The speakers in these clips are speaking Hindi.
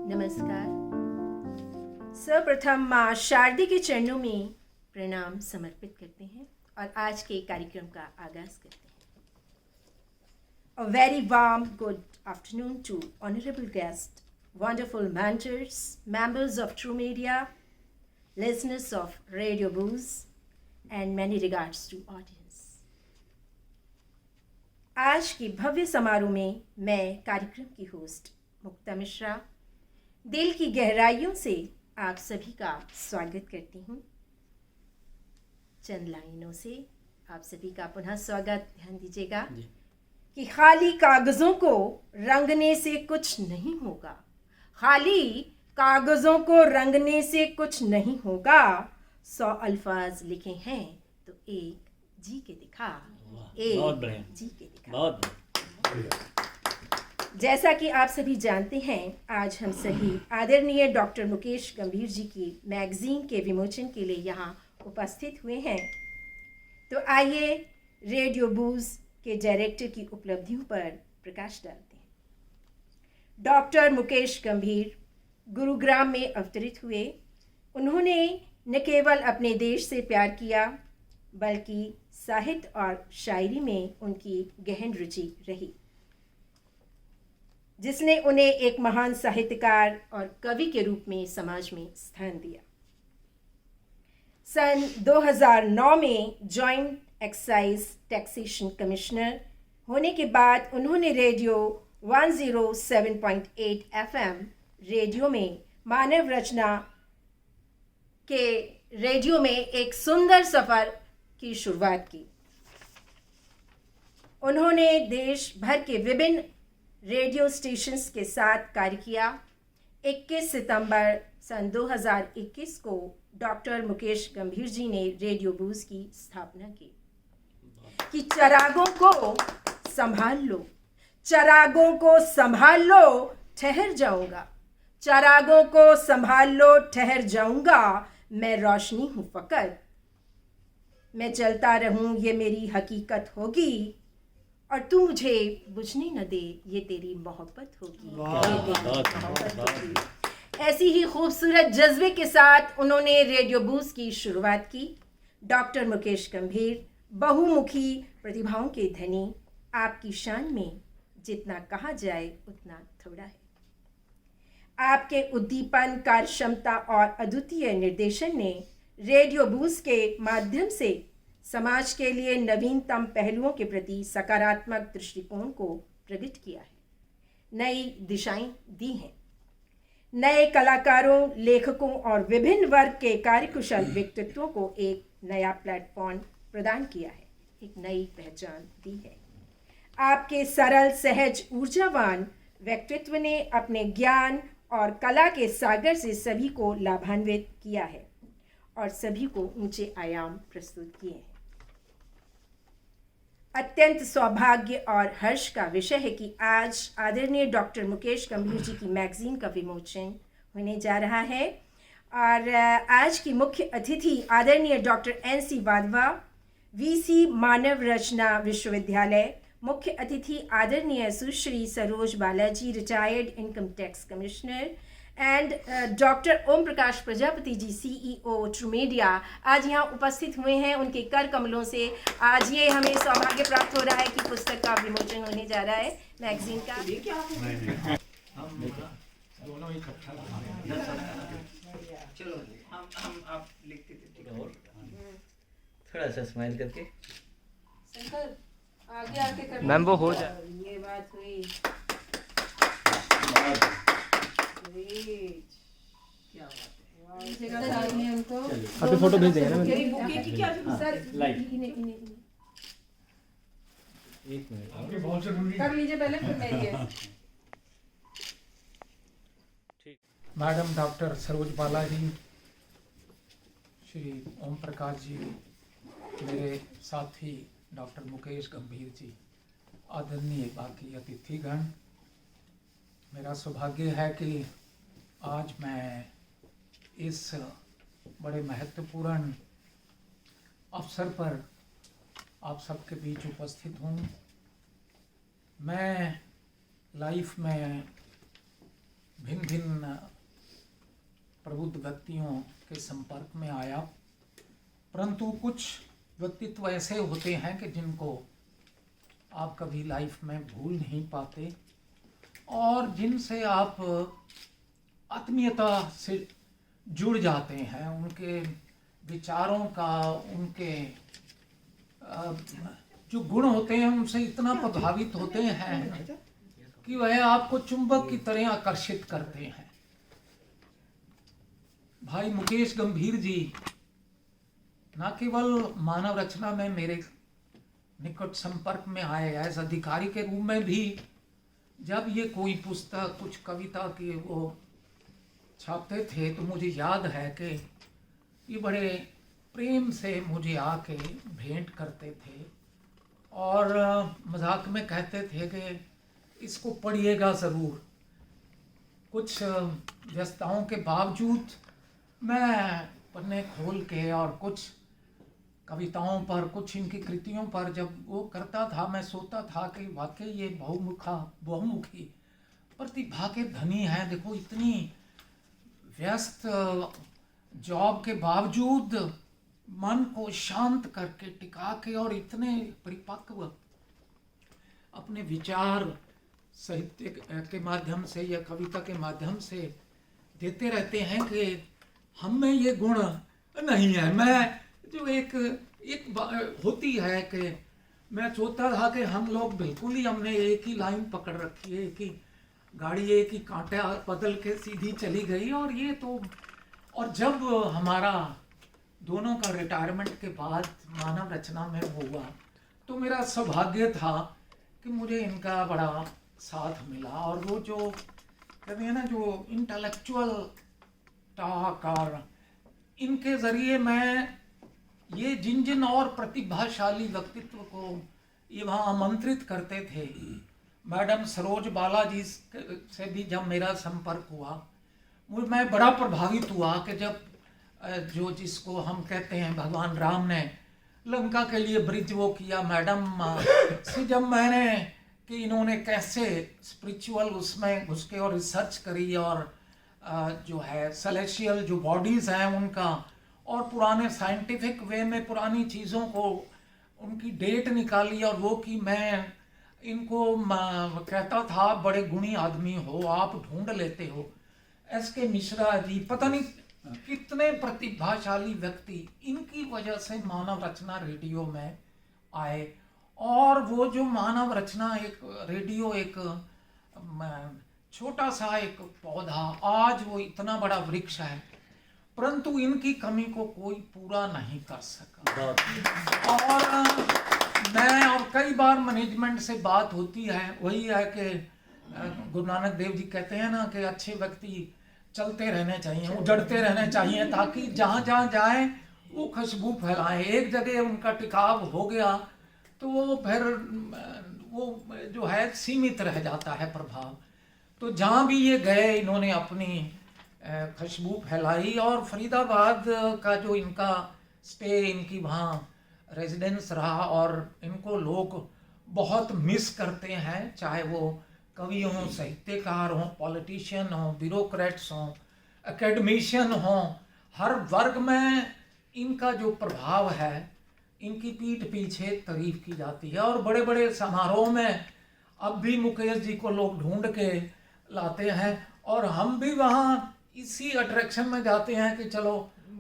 नमस्कार। सर्वप्रथम माँ शारदा के चरणों में प्रणाम समर्पित करते हैं और आज के कार्यक्रम का आगाज करते हैं। A very warm good afternoon to honorable guests, wonderful mentors, members of True Media, listeners of Radio Booz, and many regards to audience. आज के भव्य समारोह में मैं कार्यक्रम की होस्ट मुक्ता मिश्रा दिल की गहराइयों से आप सभी का स्वागत करती हूँ। चंद लाइनों से आप सभी का पुनः स्वागत। ध्यान दीजिएगा कि खाली कागजों को रंगने से कुछ नहीं होगा, खाली कागजों को रंगने से कुछ नहीं होगा। 100 अल्फाज लिखे हैं तो एक जी के दिखा, एक जी के दिखा। बहुत जैसा कि आप सभी जानते हैं, आज हम सभी आदरणीय डॉक्टर मुकेश गंभीर जी की मैगजीन के विमोचन के लिए यहाँ उपस्थित हुए हैं। तो आइए रेडियो बूज के डायरेक्टर की उपलब्धियों पर प्रकाश डालते हैं। डॉक्टर मुकेश गंभीर गुरुग्राम में अवतरित हुए। उन्होंने न केवल अपने देश से प्यार किया बल्कि साहित्य और शायरी में उनकी गहन रुचि रही, जिसने उन्हें एक महान साहित्यकार और कवि के रूप में समाज में स्थान दिया। सन 2009 में जॉइंट एक्साइज टैक्सेशन कमिश्नर होने के बाद उन्होंने रेडियो 107.8 FM रेडियो में मानव रचना के रेडियो में एक सुंदर सफर की शुरुआत की। उन्होंने देश भर के विभिन्न रेडियो स्टेशंस के साथ कार्य किया। 21 सितंबर सन 2021 को डॉक्टर मुकेश गंभीर जी ने रेडियो बूज की स्थापना की कि चिरागों को संभाल लो, चिरागों को संभाल लो, ठहर जाऊंगा, चिरागों को संभाल लो, ठहर जाऊंगा, मैं रोशनी हूं फकत, मैं चलता रहूं ये मेरी हकीकत होगी, और तू मुझे बुझने न दे ये तेरी मोहब्बत होगी। ऐसी ही खूबसूरत जज्बे के साथ उन्होंने रेडियो बूज की शुरुआत की। डॉक्टर मुकेश गंभीर बहुमुखी प्रतिभाओं के धनी, आपकी शान में जितना कहा जाए उतना थोड़ा है। आपके उद्दीपन, कार्यक्षमता और अद्वितीय निर्देशन ने रेडियो बूज के माध्यम से समाज के लिए नवीनतम पहलुओं के प्रति सकारात्मक दृष्टिकोण को प्रकट किया है, नई दिशाएं दी हैं, नए कलाकारों, लेखकों और विभिन्न वर्ग के कार्यकुशल व्यक्तित्वों को एक नया प्लेटफॉर्म प्रदान किया है, एक नई पहचान दी है। आपके सरल, सहज, ऊर्जावान व्यक्तित्व ने अपने ज्ञान और कला के सागर से सभी को लाभान्वित किया है और सभी को ऊंचे आयाम प्रस्तुत किए हैं। अत्यंत सौभाग्य और हर्ष का विषय है कि आज आदरणीय डॉक्टर मुकेश गंभीर जी की मैगजीन का विमोचन होने जा रहा है और आज की मुख्य अतिथि आदरणीय doctor NC Wadhwa, VC Manav Rachna विश्वविद्यालय, मुख्य अतिथि आदरणीय Sushri Saroj Balaji, retired income tax commissioner, and doctor Om Prakash Prajapati ji, CEO True Media, आज यहाँ उपस्थित हुए हैं। उनके कर कमलों से आज ये हमें सौभाग्य प्राप्त हो रहा है कि पुस्तक का विमोचन होने जा रहा है, मैगजीन का। चलो हम आप लिखते थे थोड़ा सा स्माइल करके। शंकर आगे आके कर मैम वो हो जाए। ये बात हुई। क्या बात है। अभी फोटो भेज देंगे ना। बुके की क्या सर, एक मिनट आपके बहुत जरूरी कर लीजिए पहले, फिर मेरी है। मैडम डॉक्टर सरोज बाला जी, श्री ओम प्रकाश जी, मेरे साथी डॉक्टर मुकेश गंभीर जी, आदरणीय बाकी अतिथिगण, मेरा सौभाग्य है कि आज मैं इस बड़े महत्वपूर्ण अवसर पर आप सबके बीच उपस्थित हूँ। मैं लाइफ में भिन्न भिन्न प्रबुद्ध व्यक्तियों के संपर्क में आया, परंतु कुछ व्यक्तित्व ऐसे होते हैं कि जिनको आप कभी लाइफ में भूल नहीं पाते और जिनसे आप आत्मीयता से जुड़ जाते हैं। उनके विचारों का, उनके जो गुण होते हैं उनसे इतना प्रभावित होते हैं कि वह आपको चुंबक की तरह आकर्षित करते हैं। भाई मुकेश गंभीर जी न केवल मानव रचना में मेरे निकट संपर्क में आए, एज अधिकारी के रूप में भी जब ये कोई पुस्तक, कुछ कविता की वो छापते थे तो मुझे याद है कि ये बड़े प्रेम से मुझे आके भेंट करते थे और मजाक में कहते थे कि इसको पढ़िएगा ज़रूर। कुछ व्यस्तताओं के बावजूद मैं पन्ने खोल के और कुछ कविताओं पर, कुछ इनकी कृतियों पर जब वो करता था, मैं सोचता था कि वाकई ये बहुमुखी प्रतिभा के धनी हैं। देखो, इतनी व्यस्त जॉब के बावजूद मन को शांत करके, टिका के और इतने परिपक्व अपने विचार साहित्य के माध्यम से या कविता के माध्यम से देते रहते हैं कि हम में ये गुण नहीं है। मैं जो एक होती है कि मैं सोचता था कि हम लोग बिल्कुल ही हमने एक ही लाइन पकड़ रखी है, एक ही गाड़ी, एक ही कांटा बदल के सीधी चली गई। और ये तो, और जब हमारा दोनों का रिटायरमेंट के बाद मानव रचना में हुआ तो मेरा सौभाग्य था कि मुझे इनका बड़ा साथ मिला। और वो जो कहते हैं ना, जो इंटेलेक्चुअल टॉक, और इनके ज़रिए मैं ये जिन जिन और प्रतिभाशाली व्यक्तित्व को ये वहाँ आमंत्रित करते थे, मैडम सरोज बाला जी से भी जब मेरा संपर्क हुआ, मैं बड़ा प्रभावित हुआ कि जब जो जिसको हम कहते हैं भगवान राम ने लंका के लिए ब्रिज वो किया, मैडम से जब मैंने कि इन्होंने कैसे स्पिरिचुअल उसमें घुस के और रिसर्च करी और जो है सेलेशियल जो बॉडीज़ हैं उनका, और पुराने साइंटिफिक वे में पुरानी चीज़ों को उनकी डेट निकाली और वो कि मैं इनको कहता था बड़े गुणी आदमी हो, आप ढूंढ लेते हो। एस.के. मिश्रा जी, पता नहीं कितने प्रतिभाशाली व्यक्ति इनकी वजह से मानव रचना रेडियो में आए। और वो जो मानव रचना एक रेडियो, एक छोटा सा एक पौधा, आज वो इतना बड़ा वृक्ष है, परंतु इनकी कमी को कोई पूरा नहीं कर सका। और मैं, और कई बार मैनेजमेंट से बात होती है, वही है कि गुरु नानक देव जी कहते हैं ना कि अच्छे व्यक्ति चलते रहने चाहिए, उजड़ते रहने चाहिए, ताकि जहाँ जहाँ जाए वो खुशबू फैलाएं। एक जगह उनका टिकाव हो गया तो वो फिर वो जो है सीमित रह जाता है प्रभाव। तो जहाँ भी ये गए इन्होंने अपनी खुशबू फैलाई। और फरीदाबाद का जो इनका स्टे, इनकी वहाँ रेजिडेंस रहा और इनको लोग बहुत मिस करते हैं, चाहे वो कवि हों, साहित्यकार हों, पॉलिटिशियन हों, ब्यूरोक्रेट्स हों, एकेडमिशियन हों, हर वर्ग में इनका जो प्रभाव है, इनकी पीठ पीछे तारीफ की जाती है। और बड़े बड़े समारोह में अब भी मुकेश जी को लोग ढूंढ के लाते हैं और हम भी वहाँ इसी अट्रैक्शन में जाते हैं कि चलो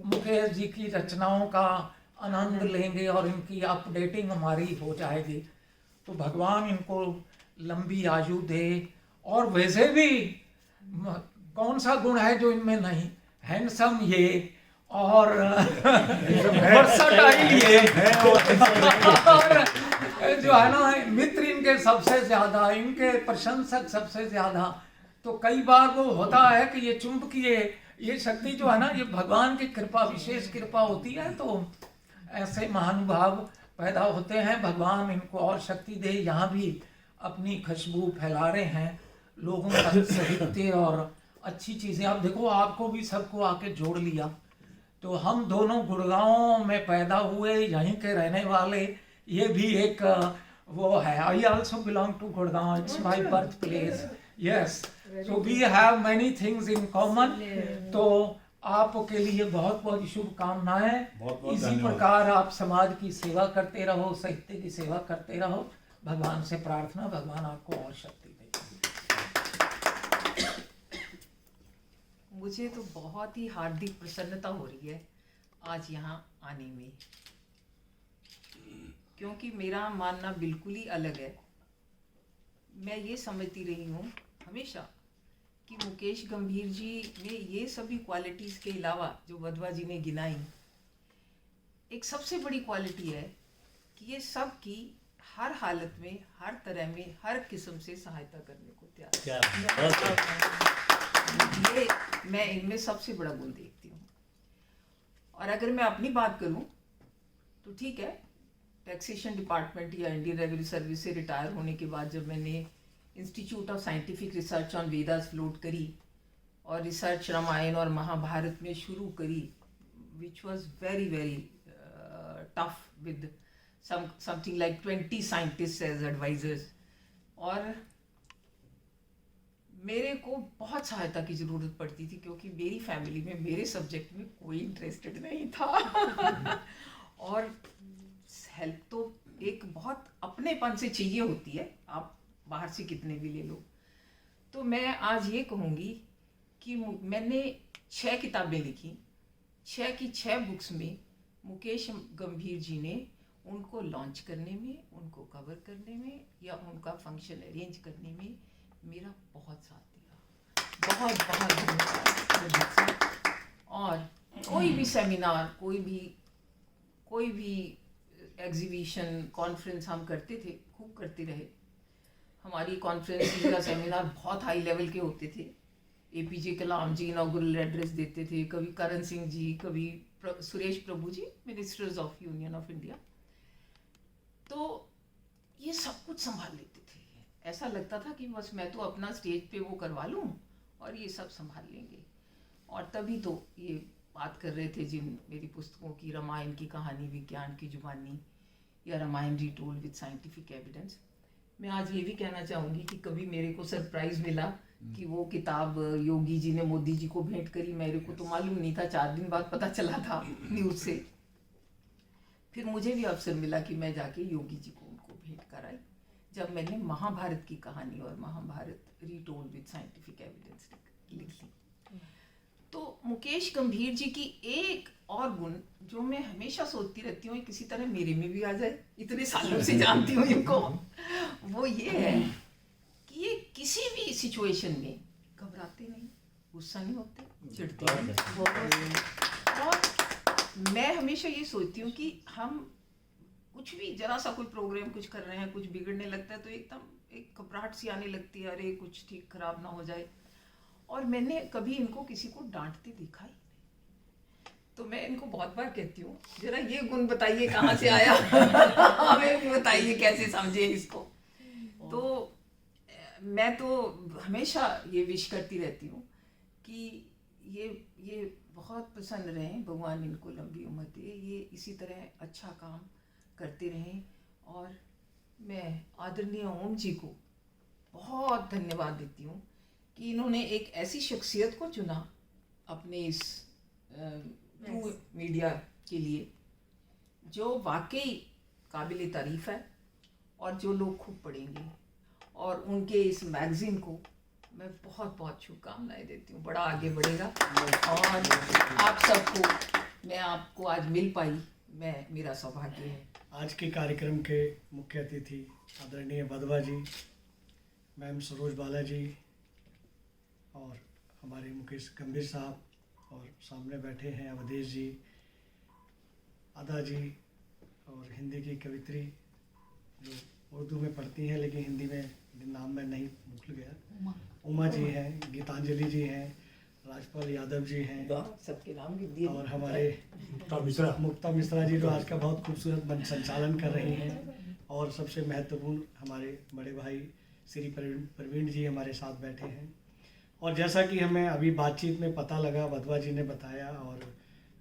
मुकेश जी की रचनाओं का आनंद लेंगे और इनकी अपडेटिंग हमारी हो जाएगी। तो भगवान इनको लंबी आयु दे। और वैसे भी कौन सा गुण है जो इनमें नहीं, हैंडसम ये और वर्सटाइल ये और जो है ना मित्र सुनेंगे सबसे ज्यादा, इनके प्रशंसक सबसे ज्यादा। तो कई बार वो होता है कि ये चुंबकीय ये शक्ति जो है ना, ये भगवान की कृपा, विशेष कृपा होती है। तो ऐसे महानुभाव पैदा होते हैं, भगवान इनको और शक्ति दे। यहाँ भी अपनी खुशबू फैला रहे हैं, लोगों का साहित्य और अच्छी चीज़ें। आप देखो, आपको भी सबको आके जोड़ लिया। तो हम दोनों गुड़गांव में पैदा हुए, यहीं के रहने वाले। ये भी एक वो है, I also belong to Gurgaon, it's my birth place. Yes, so we have many things in common. तो आपके लिए बहुत बहुत शुभकामनाएं। इसी प्रकार आप समाज की सेवा करते रहो, साहित्य की सेवा करते रहो। भगवान से प्रार्थना, भगवान आपको और शक्ति दे। मुझे तो बहुत ही हार्दिक प्रसन्नता हो रही है आज यहाँ आने में, क्योंकि मेरा मानना बिल्कुल ही अलग है। मैं ये समझती रही हूँ हमेशा कि मुकेश गंभीर जी ने ये सभी क्वालिटीज़ के अलावा जो वधवा जी ने गिनाई, एक सबसे बड़ी क्वालिटी है कि ये सब की हर हालत में, हर तरह में, हर किस्म से सहायता करने को तैयार है। ये मैं इनमें सबसे बड़ा गुण देखती हूँ। और अगर मैं अपनी बात करूँ तो ठीक है, टैक्सेशन डिपार्टमेंट या इंडियन रेवेन्यू सर्विस से रिटायर होने के बाद जब मैंने institute of scientific research on Vedas float करी और रिसर्च रामायण और महाभारत में शुरू करी, which was very very tough with something like 20 scientist as advisers, और मेरे को बहुत सहायता की ज़रूरत पड़ती थी क्योंकि मेरी फैमिली में मेरे सब्जेक्ट में कोई इंटरेस्टेड नहीं था। और हेल्प तो एक बहुत अपनेपन से चाहिए होती है, आप बाहर से कितने भी ले लो। तो मैं आज ये कहूँगी कि मैंने 6 किताबें लिखी, 6 की 6 बुक्स में मुकेश गंभीर जी ने उनको लॉन्च करने में, उनको कवर करने में या उनका फंक्शन अरेंज करने में मेरा बहुत साथ दिया। बहुत बहुत धन्यवाद। और कोई भी सेमिनार, कोई भी एग्जीबिशन, कॉन्फ्रेंस हम करते थे, खूब करते रहे। हमारी कॉन्फ्रेंस या सेमिनार बहुत हाई लेवल के होते थे। APJ Kalam ji inaugural address देते थे, कभी करण सिंह जी, कभी Suresh Prabhu ji, ministers of union of India. तो ये सब कुछ संभाल लेते थे। ऐसा लगता था कि बस मैं तो अपना स्टेज पे वो करवा लूँ और ये सब संभाल लेंगे। और तभी तो ये बात कर रहे थे जिन मेरी पुस्तकों की, रामायण की कहानी विज्ञान की जुबानी या रामायण रीटोल्ड विद साइंटिफिक एविडेंस। मैं आज ये भी कहना चाहूँगी कि कभी मेरे को सरप्राइज़ मिला कि वो किताब योगी जी ने मोदी जी को भेंट करी। मेरे को तो मालूम नहीं था, 4 दिन बाद पता चला था न्यूज़ से। फिर मुझे भी अवसर मिला कि मैं जाके योगी जी को उनको भेंट कराई जब मैंने महाभारत की कहानी और महाभारत रीटोल्ड विद साइंटिफिक एविडेंस लिख ली। तो मुकेश गंभीर जी की एक और गुण जो मैं हमेशा सोचती रहती हूँ किसी तरह मेरे में भी आ जाए, इतने सालों से जानती हूँ इनको, वो ये है कि ये किसी भी सिचुएशन में घबराते नहीं, गुस्सा नहीं होते, चिढ़ते नहीं। और मैं हमेशा ये सोचती हूँ कि हम कुछ भी, जरा सा कोई प्रोग्राम कुछ कर रहे हैं, कुछ बिगड़ने लगता है तो एकदम एक घबराहट सी आने लगती है, अरे कुछ ठीक खराब ना हो जाए। और मैंने कभी इनको किसी को डांटते देखा ही नहीं। तो मैं इनको बहुत बार कहती हूँ, जरा ये गुण बताइए कहाँ से आया, हमें भी बताइए कैसे समझे इसको। तो मैं तो हमेशा ये विश करती रहती हूँ कि ये बहुत प्रसन्न रहें, भगवान इनको लंबी उम्र दे, ये इसी तरह अच्छा काम करते रहें। और मैं आदरणीय ओम जी को बहुत धन्यवाद देती हूँ कि इन्होंने एक ऐसी शख्सियत को चुना अपने इस मीडिया के लिए जो वाकई काबिल तारीफ़ है और जो लोग खूब पढ़ेंगे। और उनके इस मैगज़ीन को मैं बहुत बहुत शुभकामनाएं देती हूँ, बड़ा आगे बढ़ेगा। और आप सबको, मैं आपको आज मिल पाई, मेरा सौभाग्य है। आज के कार्यक्रम के मुख्य अतिथि आदरणीय वधवा जी, मैम सरोज बाला जी और हमारे मुकेश गंभीर साहब, और सामने बैठे हैं अवधेश जी, आदा जी और हिंदी की कवित्री जो उर्दू में पढ़ती हैं, लेकिन हिंदी में नाम मैं नहीं भूल गया। उमा जी हैं, गीतांजलि जी हैं, राजपाल यादव जी हैं, सबके नाम लिख दिए। और हमारे मुक्ता मिश्रा जी जो आज का बहुत खूबसूरत मंच संचालन कर रही हैं, और सबसे महत्वपूर्ण हमारे बड़े भाई श्री प्रवीण जी हमारे साथ बैठे हैं। और जैसा कि हमें अभी बातचीत में पता लगा, वधवा जी ने बताया और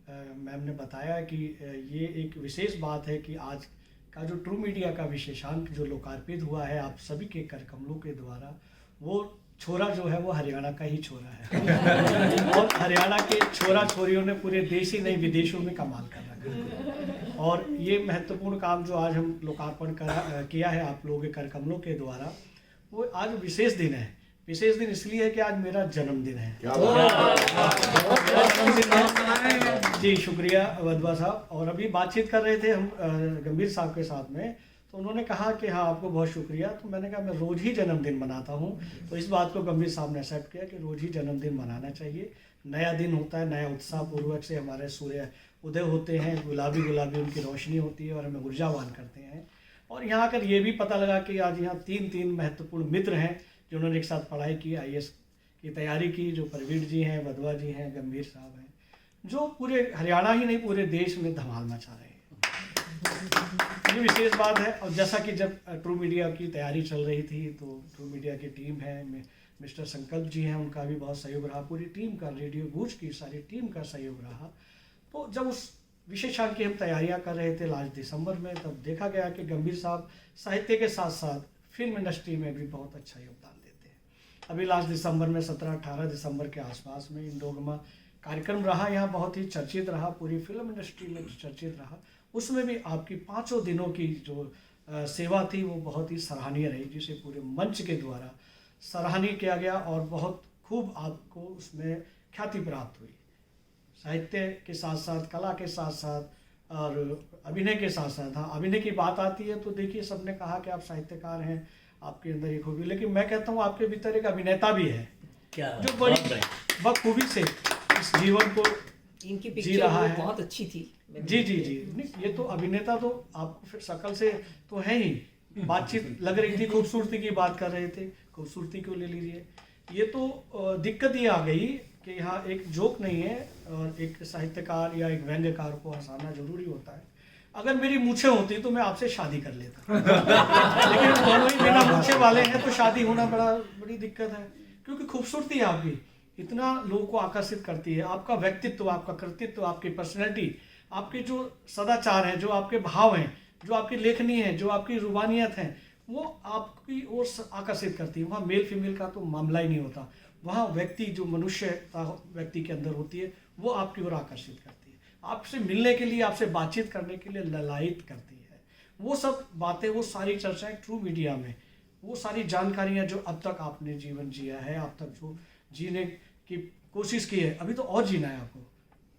मैम ने बताया कि ये एक विशेष बात है कि आज का जो ट्रू मीडिया का विशेषांक जो लोकार्पित हुआ है आप सभी के कर कमलों के द्वारा, वो छोरा जो है वो हरियाणा का ही छोरा है और हरियाणा के छोरा छोरियों ने पूरे देश ही नहीं विदेशों में कमाल कर रखा है। और ये महत्वपूर्ण काम जो आज हम लोकार्पण किया है आप लोगों के कर कमलों के द्वारा, वो आज विशेष दिन है। विशेष दिन इसलिए है कि आज मेरा जन्मदिन है। जी शुक्रिया वधवा साहब। और अभी बातचीत कर रहे थे हम गंभीर साहब के साथ में, तो उन्होंने कहा कि हाँ आपको बहुत शुक्रिया। तो मैंने कहा मैं रोज़ ही जन्मदिन मनाता हूँ। तो इस बात को गंभीर साहब ने एक्सेप्ट किया कि रोज़ ही जन्मदिन मनाना चाहिए। नया दिन होता है, नया उत्साह पूर्वक से हमारे सूर्य उदय होते हैं, गुलाबी गुलाबी उनकी रोशनी होती है और हमें ऊर्जावान करते हैं। और यहाँ आकर ये भी पता लगा कि आज यहाँ तीन महत्वपूर्ण मित्र हैं जिन्होंने एक साथ पढ़ाई की, IAS की तैयारी की, जो प्रवीण जी हैं, वधवा जी हैं, गंभीर साहब हैं, जो पूरे हरियाणा ही नहीं पूरे देश में धमाल मचा रहे हैं। ये विशेष बात है। और जैसा कि जब ट्रू मीडिया की तैयारी चल रही थी तो ट्रू मीडिया की टीम है, मिस्टर संकल्प जी हैं, उनका भी बहुत सहयोग रहा, पूरी टीम का, रेडियो गूंज की सारी टीम का सहयोग रहा। तो जब उस विशेषांक की हम तैयारियां कर रहे थे लास्ट दिसंबर में, तब देखा गया कि गंभीर साहब साहित्य के साथ साथ फिल्म इंडस्ट्री में भी बहुत अच्छा योगदान देते हैं। अभी लास्ट दिसंबर में 17-18 दिसंबर के आसपास में इंडोगमा कार्यक्रम रहा, यहाँ बहुत ही चर्चित रहा, पूरी फिल्म इंडस्ट्री में चर्चित रहा। उसमें भी आपकी 5 दिनों की जो सेवा थी वो बहुत ही सराहनीय रही, जिसे पूरे मंच के द्वारा सराहनीय किया गया और बहुत खूब आपको उसमें ख्याति प्राप्त हुई। साहित्य के साथ साथ, कला के साथ साथ और अभिनय के साथ साथ। हाँ, अभिनय की बात आती है तो देखिए सबने कहा कि आप साहित्यकार हैं, आपके अंदर एक खूबी, लेकिन मैं कहता हूँ आपके भीतर एक अभिनेता भी है क्या जो बड़ी बखूबी से इस जीवन को इनकी जी पिक्चर रहा वो है। बहुत अच्छी थी। जी जी जी नहीं, ये तो अभिनेता तो आपको फिर शकल से तो है ही। बातचीत लग रही थी, खूबसूरती की बात कर रहे थे, खूबसूरती को ले लीजिए। ये तो दिक्कत ये आ गई कि यहाँ एक जोक नहीं है और एक साहित्यकार या एक व्यंग्यकार को हंसाना जरूरी होता है। अगर मेरी मूछें होती तो मैं आपसे शादी कर लेता लेकिन दोनों ही बिना मूछे वाले हैं तो शादी होना बड़ी दिक्कत है, क्योंकि खूबसूरती आपकी इतना लोगों को आकर्षित करती है। आपका व्यक्तित्व, आपका कृतित्व, आपकी पर्सनैलिटी, आपके जो सदाचार हैं, जो आपके भाव हैं, जो आपकी लेखनी है, जो आपकी रुबानियत है, वो आपकी ओर आकर्षित करती है। वहाँ मेल फीमेल का तो मामला ही नहीं होता। वहाँ व्यक्ति, जो मनुष्यता व्यक्ति के अंदर होती है, वो आपकी ओर आकर्षित करती है, आपसे मिलने के लिए, आपसे बातचीत करने के लिए ललायित करती है। वो सब बातें, वो सारी चर्चाएं ट्रू मीडिया में, वो सारी जानकारियाँ जो अब तक आपने जीवन जिया है, अब तक जो जीने की कोशिश की है, अभी तो और जीना है आपको।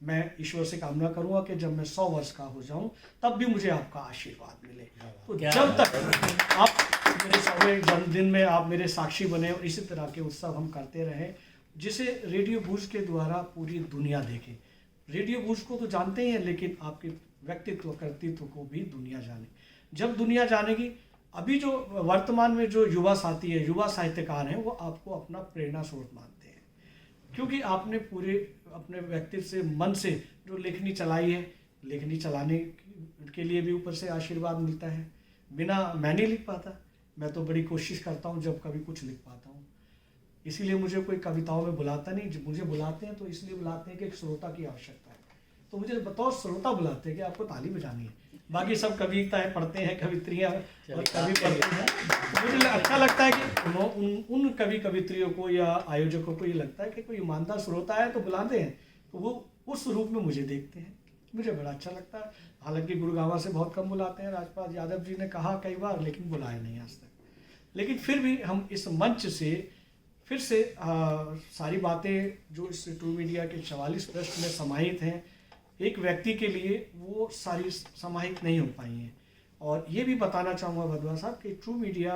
मैं ईश्वर से कामना करूंगा कि जब मैं 100 वर्ष का हो जाऊं तब भी मुझे आपका आशीर्वाद मिले। तो जब तक आप मेरे 100वें जन्मदिन में आप मेरे साक्षी बने और इसी तरह के उत्सव हम करते रहें, जिसे रेडियो गूंज के द्वारा पूरी दुनिया देखे। रेडियो गूंज को तो जानते ही हैं, लेकिन आपके व्यक्तित्व, कर्तृत्व को भी दुनिया जाने। जब दुनिया जानेगी, अभी जो वर्तमान में जो युवा साथी है, युवा साहित्यकार हैं, वो आपको अपना प्रेरणा स्रोत मानते हैं, क्योंकि आपने पूरे अपने व्यक्तित्व से, मन से जो लेखनी चलाई है, लेखनी चलाने के लिए भी ऊपर से आशीर्वाद मिलता है। बिना मैं नहीं लिख पाता, मैं तो बड़ी कोशिश करता हूँ जब कभी कुछ लिख पाता हूँ। इसीलिए मुझे कोई कविताओं में बुलाता नहीं, जब मुझे बुलाते हैं तो इसलिए बुलाते हैं कि एक श्रोता की आवश्यकता है। तो मुझे बतौर श्रोता बुलाते हैं कि आपको ताली बजानी है। बाकी सब कविताएं पढ़ते हैं, कवित्रियाँ और कवि पढ़ते हैं। तो मुझे अच्छा लगता है कि उन कवि कवित्रियों को या आयोजकों को ये लगता है कि कोई ईमानदार श्रोता है तो बुलाते हैं, तो वो उस रूप में मुझे देखते हैं। मुझे बड़ा अच्छा लगता है। हालांकि गुड़गांव से बहुत कम बुलाते हैं, राजपाल यादव जी ने कहा कई बार, लेकिन बुलाए नहीं आज तक। लेकिन फिर भी हम इस मंच से फिर से सारी बातें जो इस ट्रू मीडिया के 44 पृष्ठ में समाहित हैं, एक व्यक्ति के लिए वो सारी समाहित नहीं हो पाई हैं। और ये भी बताना चाहूँगा वधवा साहब कि ट्रू मीडिया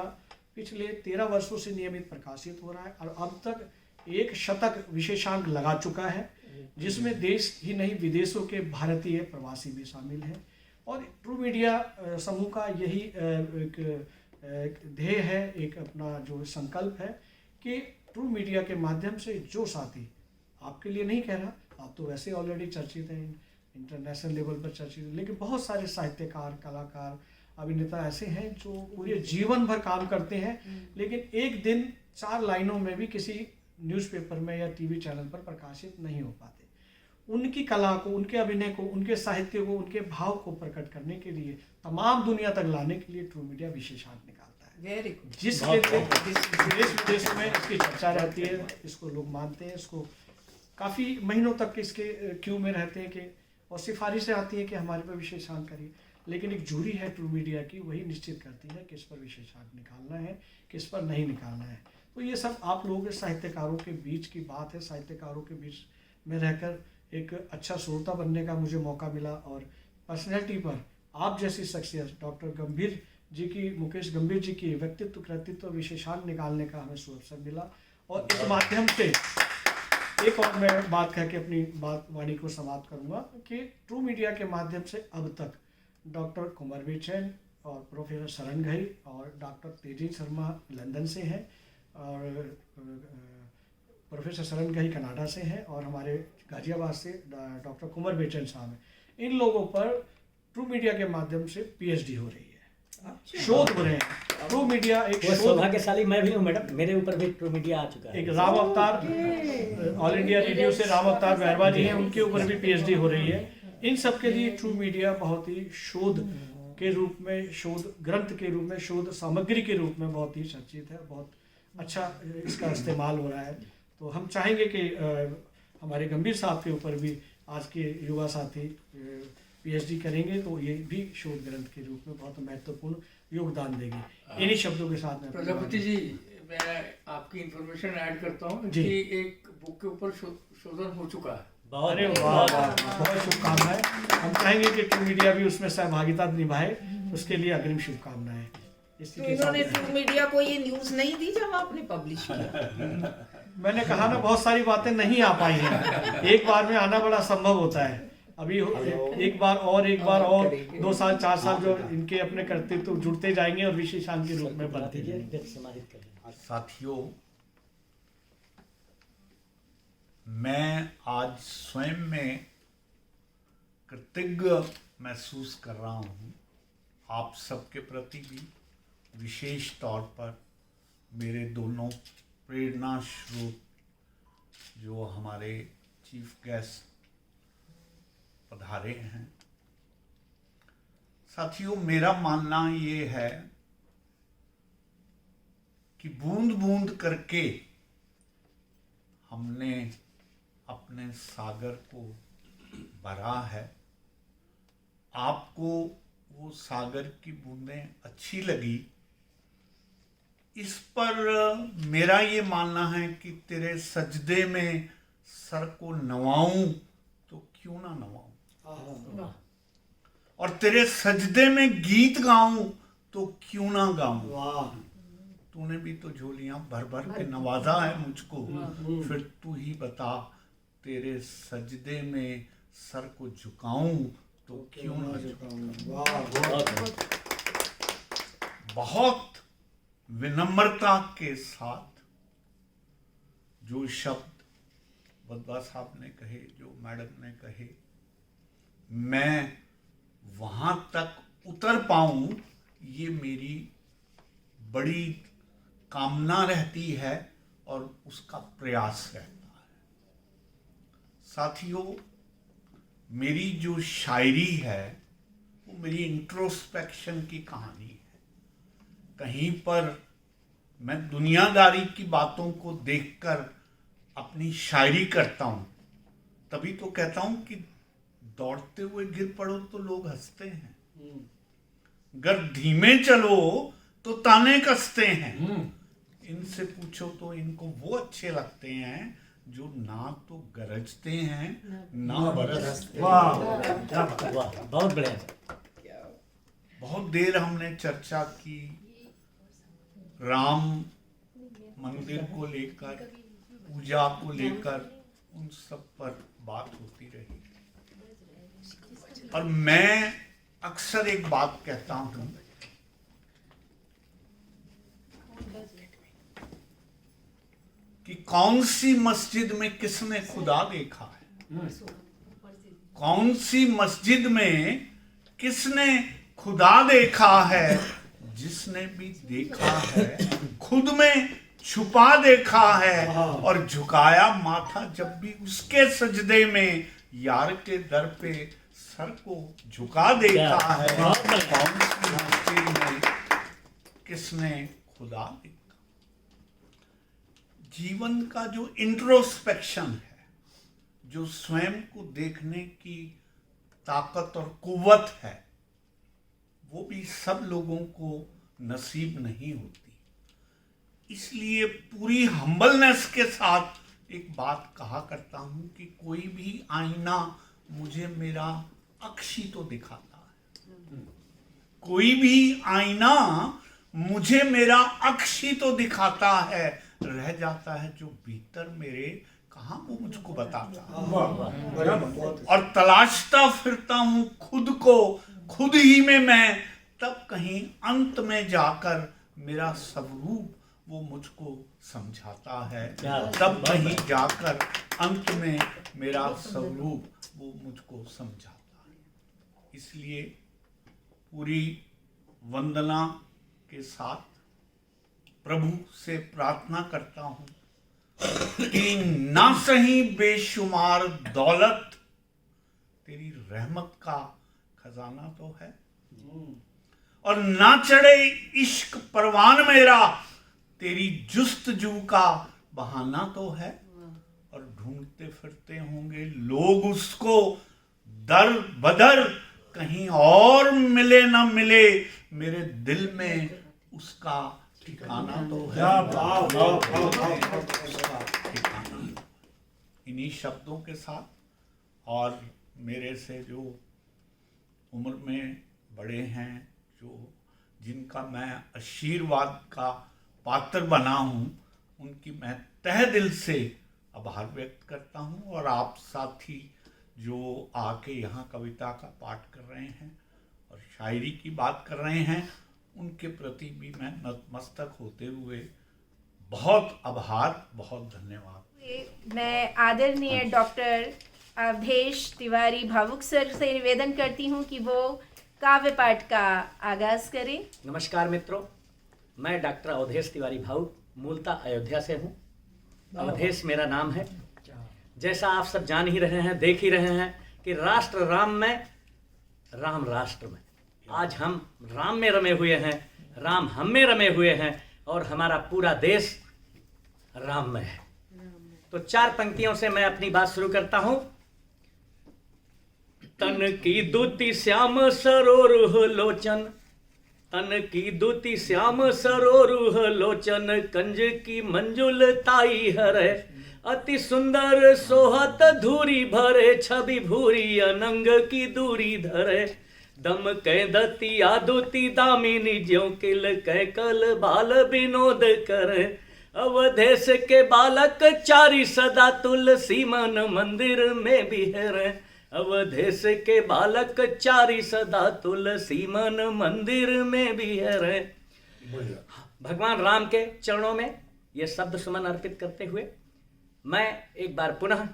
पिछले 13 वर्षों से नियमित प्रकाशित हो रहा है और अब तक 1 शतक विशेषांक लगा चुका है, जिसमें देश ही नहीं विदेशों के भारतीय प्रवासी भी शामिल हैं। और ट्रू मीडिया समूह का यही एक एक ध्येय है, एक अपना जो संकल्प है कि ट्रू मीडिया के माध्यम से जो साथी, आपके लिए नहीं कह रहा, आप तो वैसे ऑलरेडी चर्चित हैं, इंटरनेशनल लेवल पर चर्चित हैं, लेकिन बहुत सारे साहित्यकार, कलाकार, अभिनेता ऐसे हैं जो पूरे जीवन भर काम करते हैं, लेकिन एक दिन 4 लाइनों में भी किसी न्यूज़पेपर में या टीवी चैनल पर प्रकाशित नहीं हो पाते। उनकी कला को, उनके अभिनय को, उनके साहित्य को, उनके भाव को प्रकट करने के लिए, तमाम दुनिया तक लाने के लिए ट्रू मीडिया विशेष हाथ निकालता है। Very good. जिसके देश विदेश में इसकी चर्चा रहती है, इसको लोग मानते हैं, इसको काफ़ी महीनों तक इसके क्यू में रहते हैं कि और सिफारिशें आती हैं कि हमारे पर विशेषांक करिए, लेकिन एक जूरी है ट्रू मीडिया की, वही निश्चित करती है किस पर विशेषांक निकालना है, किस पर नहीं निकालना है। तो ये सब आप लोगों के साहित्यकारों के बीच की बात है। साहित्यकारों के बीच में रहकर एक अच्छा श्रोता बनने का मुझे मौका मिला, और पर्सनैलिटी पर आप जैसी शख्सियत डॉक्टर गंभीर जी की, मुकेश गंभीर जी की व्यक्तित्व, कृतित्व, विशेषांक निकालने का हमें सुअवसर मिला। और इस माध्यम से एक और मैं बात कह के अपनी बात वाणी को समाप्त करूंगा कि ट्रू मीडिया के माध्यम से अब तक डॉक्टर कुंवर बेचैन और प्रोफेसर शरण घई और डॉक्टर तेजी शर्मा लंदन से हैं, और प्रोफेसर शरण घई कनाडा से हैं, और हमारे गाजियाबाद से डॉक्टर कुंवर बेचैन साहब हैं। इन लोगों पर ट्रू मीडिया के माध्यम से पीएचडी हो रही है, शोध हो रहे हैं। ट्रू मीडिया एक वो शोध, सौभाग्यशाली मैं भी हूँ मैडम, मेरे ऊपर भी ट्रू मीडिया आ चुका है। एक राम अवतार ऑल इंडिया रेडियो से राम अवतार मेहरबा जी हैं, उनके ऊपर भी पीएचडी हो रही है। इन सब के लिए ट्रू मीडिया बहुत ही शोध के रूप में, शोध ग्रंथ के रूप में, शोध सामग्री के रूप में बहुत ही चर्चित है, बहुत अच्छा इसका इस्तेमाल हो रहा है। तो हम चाहेंगे कि हमारे गंभीर साहब के ऊपर भी आज के युवा साथी पीएचडी करेंगे, तो ये भी शोध ग्रंथ के रूप में बहुत महत्वपूर्ण योगदान देंगे। इन्हीं शब्दों के साथ में प्रजापति जी, मैं आपकी इंफॉर्मेशन ऐड करता हूँ जी। कि एक बुक के ऊपर शोधन हो चुका है। अरे वाह वाह, बहुत शुभकामनाएं। हम चाहेंगे कि ट्रू मीडिया भी उसमें सहभागिता निभाए, उसके लिए अग्रिम शुभकामनाएं। इसी तो के इन्होंने साथ ट्रू मीडिया को ये न्यूज़ नहीं दी जब आपने पब्लिश किया? मैंने कहा ना, बहुत सारी बातें नहीं आ पाई हैं, एक बार में आना बड़ा संभव होता है। अभी एक बार और 2 साल 4 साल जो इनके अपने कर्तव्य जुड़ते जाएंगे और विशेषांक के रूप में बढ़ते जाएंगे। समाहित करें। साथियों, मैं आज स्वयं में कृतज्ञ महसूस कर रहा हूँ आप सबके प्रति भी, विशेष तौर पर मेरे दोनों प्रेरणा स्रोत जो हमारे चीफ गेस्ट पधारे हैं। साथियों, मेरा मानना ये है कि बूंद बूंद करके हमने अपने सागर को भरा है। आपको वो सागर की बूंदें अच्छी लगी, इस पर मेरा ये मानना है कि तेरे सजदे में सर को नवाऊं तो क्यों ना नवाऊं, और तेरे सजदे में गीत गाऊं तो क्यों ना गाऊं। वाह, तूने भी तो झोलियां भर भर के नवाजा है मुझको, फिर तू ही बता तेरे सजदे में सर को झुकाऊं तो क्यों ना झुकाऊं। वाह, बहुत विनम्रता के साथ जो शब्द बद्दा साहब ने कहे, जो मैडम ने कहे, मैं वहां तक उतर पाऊं, ये मेरी बड़ी कामना रहती है और उसका प्रयास रहता है। साथियों, मेरी जो शायरी है वो मेरी इंट्रोस्पेक्शन की कहानी है। कहीं पर मैं दुनियादारी की बातों को देखकर अपनी शायरी करता हूँ, तभी तो कहता हूँ कि दौड़ते हुए गिर पड़ो तो लोग हंसते हैं, अगर धीमे चलो तो ताने कसते हैं। इनसे पूछो तो इनको वो अच्छे लगते हैं जो ना तो गरजते हैं ना बरसते। वाह, वाह, बहुत बढ़िया। बहुत देर हमने चर्चा की राम मंदिर को लेकर, पूजा को लेकर, उन सब पर बात होती रही। और मैं अक्सर एक बात कहता हूं कौन सी मस्जिद में किसने खुदा देखा है? कौन सी मस्जिद में किसने खुदा देखा है? जिसने भी देखा है खुद में छुपा देखा है, और झुकाया माथा जब भी उसके सजदे में यार के दर पे सर को झुका देखा है। कौन सी मस्जिद में किसने खुदा देखा? जीवन का जो इंट्रोस्पेक्शन है, जो स्वयं को देखने की ताकत और कुव्वत है, वो भी सब लोगों को नसीब नहीं होती। इसलिए पूरी हम्बलनेस के साथ एक बात कहा करता हूं कि कोई भी आईना मुझे मेरा अक्ष ही तो दिखाता है। कोई भी आईना मुझे मेरा अक्ष ही तो दिखाता है, रह जाता है जो भीतर मेरे कहाँ वो मुझको बताता है। और तलाशता फिरता हूं खुद को, खुद ही में मैं, तब कहीं अंत में जाकर मेरा स्वरूप वो मुझको समझाता है। तब कहीं जाकर अंत में मेरा स्वरूप वो मुझको समझाता है। इसलिए पूरी वंदना के साथ प्रभु से प्रार्थना करता हूं कि ना सही बेशुमार दौलत तेरी रहमत का खजाना तो है, और ना चढ़े इश्क परवान मेरा तेरी जुस्तजू का बहाना तो है। और ढूंढते फिरते होंगे लोग उसको दर बदर, कहीं और मिले ना मिले, मेरे दिल में उसका ठिकाना तो है। उसका ठिकाना। इन्हीं शब्दों के साथ और मेरे से जो उम्र में बड़े हैं, जो जिनका मैं आशीर्वाद का पात्र बना हूं, उनकी मैं तहे दिल से आभार व्यक्त करता हूं। और आप साथी जो आके यहाँ कविता का पाठ कर रहे हैं और शायरी की बात कर रहे हैं, उनके प्रति भी मैं नतमस्तक होते हुए बहुत आभार, बहुत धन्यवाद। मैं आदरणीय डॉक्टर अवधेश तिवारी भावुक सर से निवेदन करती हूँ कि वो काव्य पाठ का आगाज करें। नमस्कार मित्रों, मैं डॉक्टर अवधेश तिवारी भावुक मूलतः अयोध्या से हूँ। अवधेश मेरा नाम है। जैसा आप सब जान ही रहे हैं, देख ही रहे हैं कि राष्ट्र राम में, राम राष्ट्र में। आज हम राम में रमे हुए हैं, राम हम में रमे हुए हैं, और हमारा पूरा देश राम में है। तो 4 पंक्तियों से मैं अपनी बात शुरू करता हूं। तन की दूती श्याम सरोरुह लोचन, तन की दूती श्याम सरोरुह लोचन, कंज की मंजुल ताई हरे, अति सुंदर सोहत धूरी भरे, छवि भूरी अनंग की दूरी धरे, दम कै दती आदुति दामिनी ज्यों किल कै कल बाल विनोद करे, अवधेश के बालक चारी सदा तुलसी मन मंदिर में बिहरे, अवधेश के बालक चारी सदा तुलसी मन मंदिर में बिहरे। भगवान राम के चरणों में ये शब्द सुमन अर्पित करते हुए मैं एक बार पुनः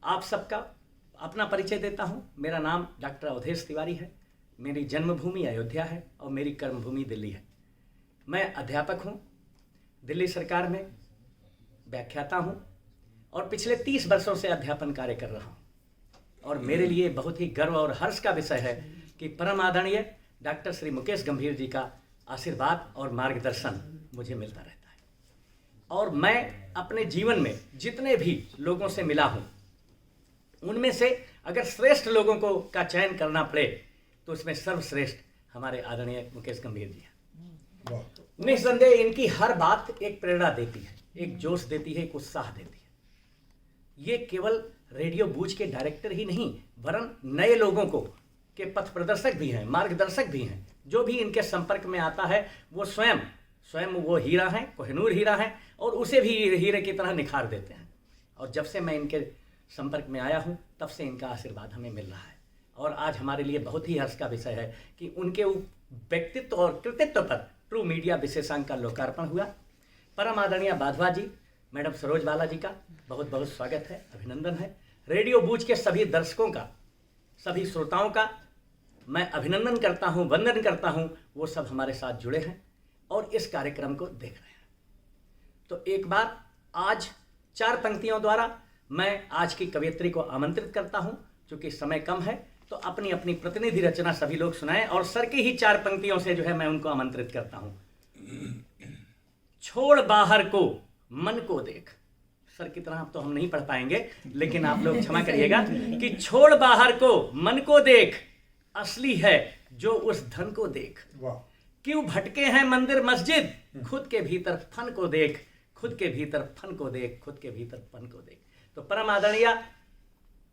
आप सबका अपना परिचय देता हूँ। मेरा नाम डॉक्टर अवधेश तिवारी है। मेरी जन्मभूमि अयोध्या है और मेरी कर्मभूमि दिल्ली है। मैं अध्यापक हूँ, दिल्ली सरकार में व्याख्याता हूँ और पिछले 30 वर्षों से अध्यापन कार्य कर रहा हूँ। और मेरे लिए बहुत ही गर्व और हर्ष का विषय है कि परम आदरणीय डॉक्टर श्री मुकेश गंभीर जी का आशीर्वाद और मार्गदर्शन मुझे मिलता रहता है। और मैं अपने जीवन में जितने भी लोगों से मिला हूँ, उनमें से अगर श्रेष्ठ लोगों को का चयन करना पड़े तो उसमें सर्वश्रेष्ठ हमारे आदरणीय मुकेश गंभीर जी हैं। निस्संदेह इनकी हर बात एक प्रेरणा देती है, एक जोश देती है, एक उत्साह देती है। ये केवल रेडियो बूझ के डायरेक्टर ही नहीं, वरन नए लोगों को के पथ प्रदर्शक भी हैं, मार्गदर्शक भी हैं। जो भी इनके संपर्क में आता है वो स्वयं वो हीरा हैं, कोहिनूर हीरा हैं, और उसे भी हीरे की तरह निखार देते हैं। और जब से मैं इनके संपर्क में आया हूँ तब से इनका आशीर्वाद हमें मिल रहा है। और आज हमारे लिए बहुत ही हर्ष का विषय है कि उनके व्यक्तित्व और कृतित्व पर ट्रू मीडिया विशेषांक का लोकार्पण हुआ। परम आदरणीय बाधवा जी मैडम सरोज बाला जी का बहुत बहुत स्वागत है, अभिनंदन है। रेडियो बूझ के सभी दर्शकों का, सभी श्रोताओं का मैं अभिनंदन करता हूं, वंदन करता हूं। वो सब हमारे साथ जुड़े हैं और इस कार्यक्रम को देख रहे हैं। तो एक बार आज 4 पंक्तियों द्वारा मैं आज की कवयित्री को आमंत्रित करता हूं। चूंकि समय कम है तो अपनी अपनी प्रतिनिधि रचना सभी लोग सुनाएं और सर की ही 4 पंक्तियों से जो है मैं उनको आमंत्रित करता हूं। छोड़ बाहर को मन को देख। सर की तरह तो हम नहीं पढ़ पाएंगे, लेकिन आप लोग क्षमा करिएगा कि छोड़ बाहर को मन को देख, असली है जो उस धन को देख। क्यों भटके हैं मंदिर मस्जिद, खुद के भीतर फन को देख, खुद के भीतर फन को देख, खुद के भीतर फन को देख। तो परम आदरणीय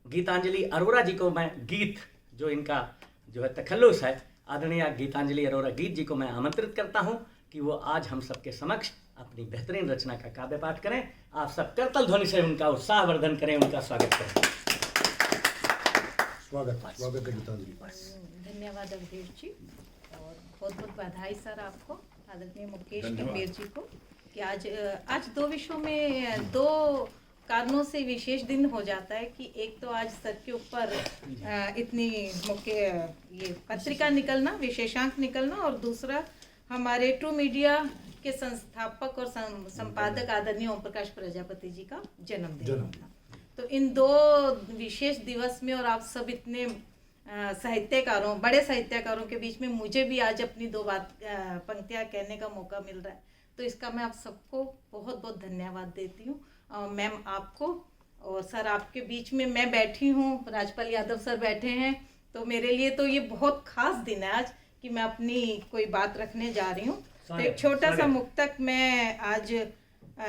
गीतांजलि अरोरा जी को मैं गीत जो इनका जो है तखल्लुस है, आदरणीय गीतांजलि अरोरा गीत जी को मैं आमंत्रित करता हूं कि वो आज हम सबके समक्ष अपनी बेहतरीन रचना का काव्य पाठ करें। आप सब करतल ध्वनि से उनका उत्साहवर्धन करें, उनका स्वागत करें। स्वागत है गीतांजलि। धन्यवाद अवधेश जी, और बहुत बहुत बधाई सर आपको, आदरणीय मुकेश गंभीर जी को, कि आज 2 विषयों में 2 कारणों से विशेष दिन हो जाता है। कि एक तो आज सर के ऊपर इतनी मुख्य ये पत्रिका निकलना, विशेषांक निकलना, और दूसरा हमारे ट्रू मीडिया के संस्थापक और संपादक आदरणीय ओम प्रकाश प्रजापति जी का जन्मदिन था। तो इन 2 विशेष दिवस में और आप सब इतने साहित्यकारों, बड़े साहित्यकारों के बीच में मुझे भी आज अपनी 2 पंक्तियां कहने का मौका मिल रहा है, तो इसका मैं आप सबको बहुत बहुत धन्यवाद देती हूँ। मैम आपको, और सर आपके बीच में मैं बैठी हूँ, राजपाल यादव सर बैठे हैं, तो मेरे लिए तो ये बहुत खास दिन है आज कि मैं अपनी कोई बात रखने जा रही हूँ। तो एक छोटा सा मुक्तक मैं आज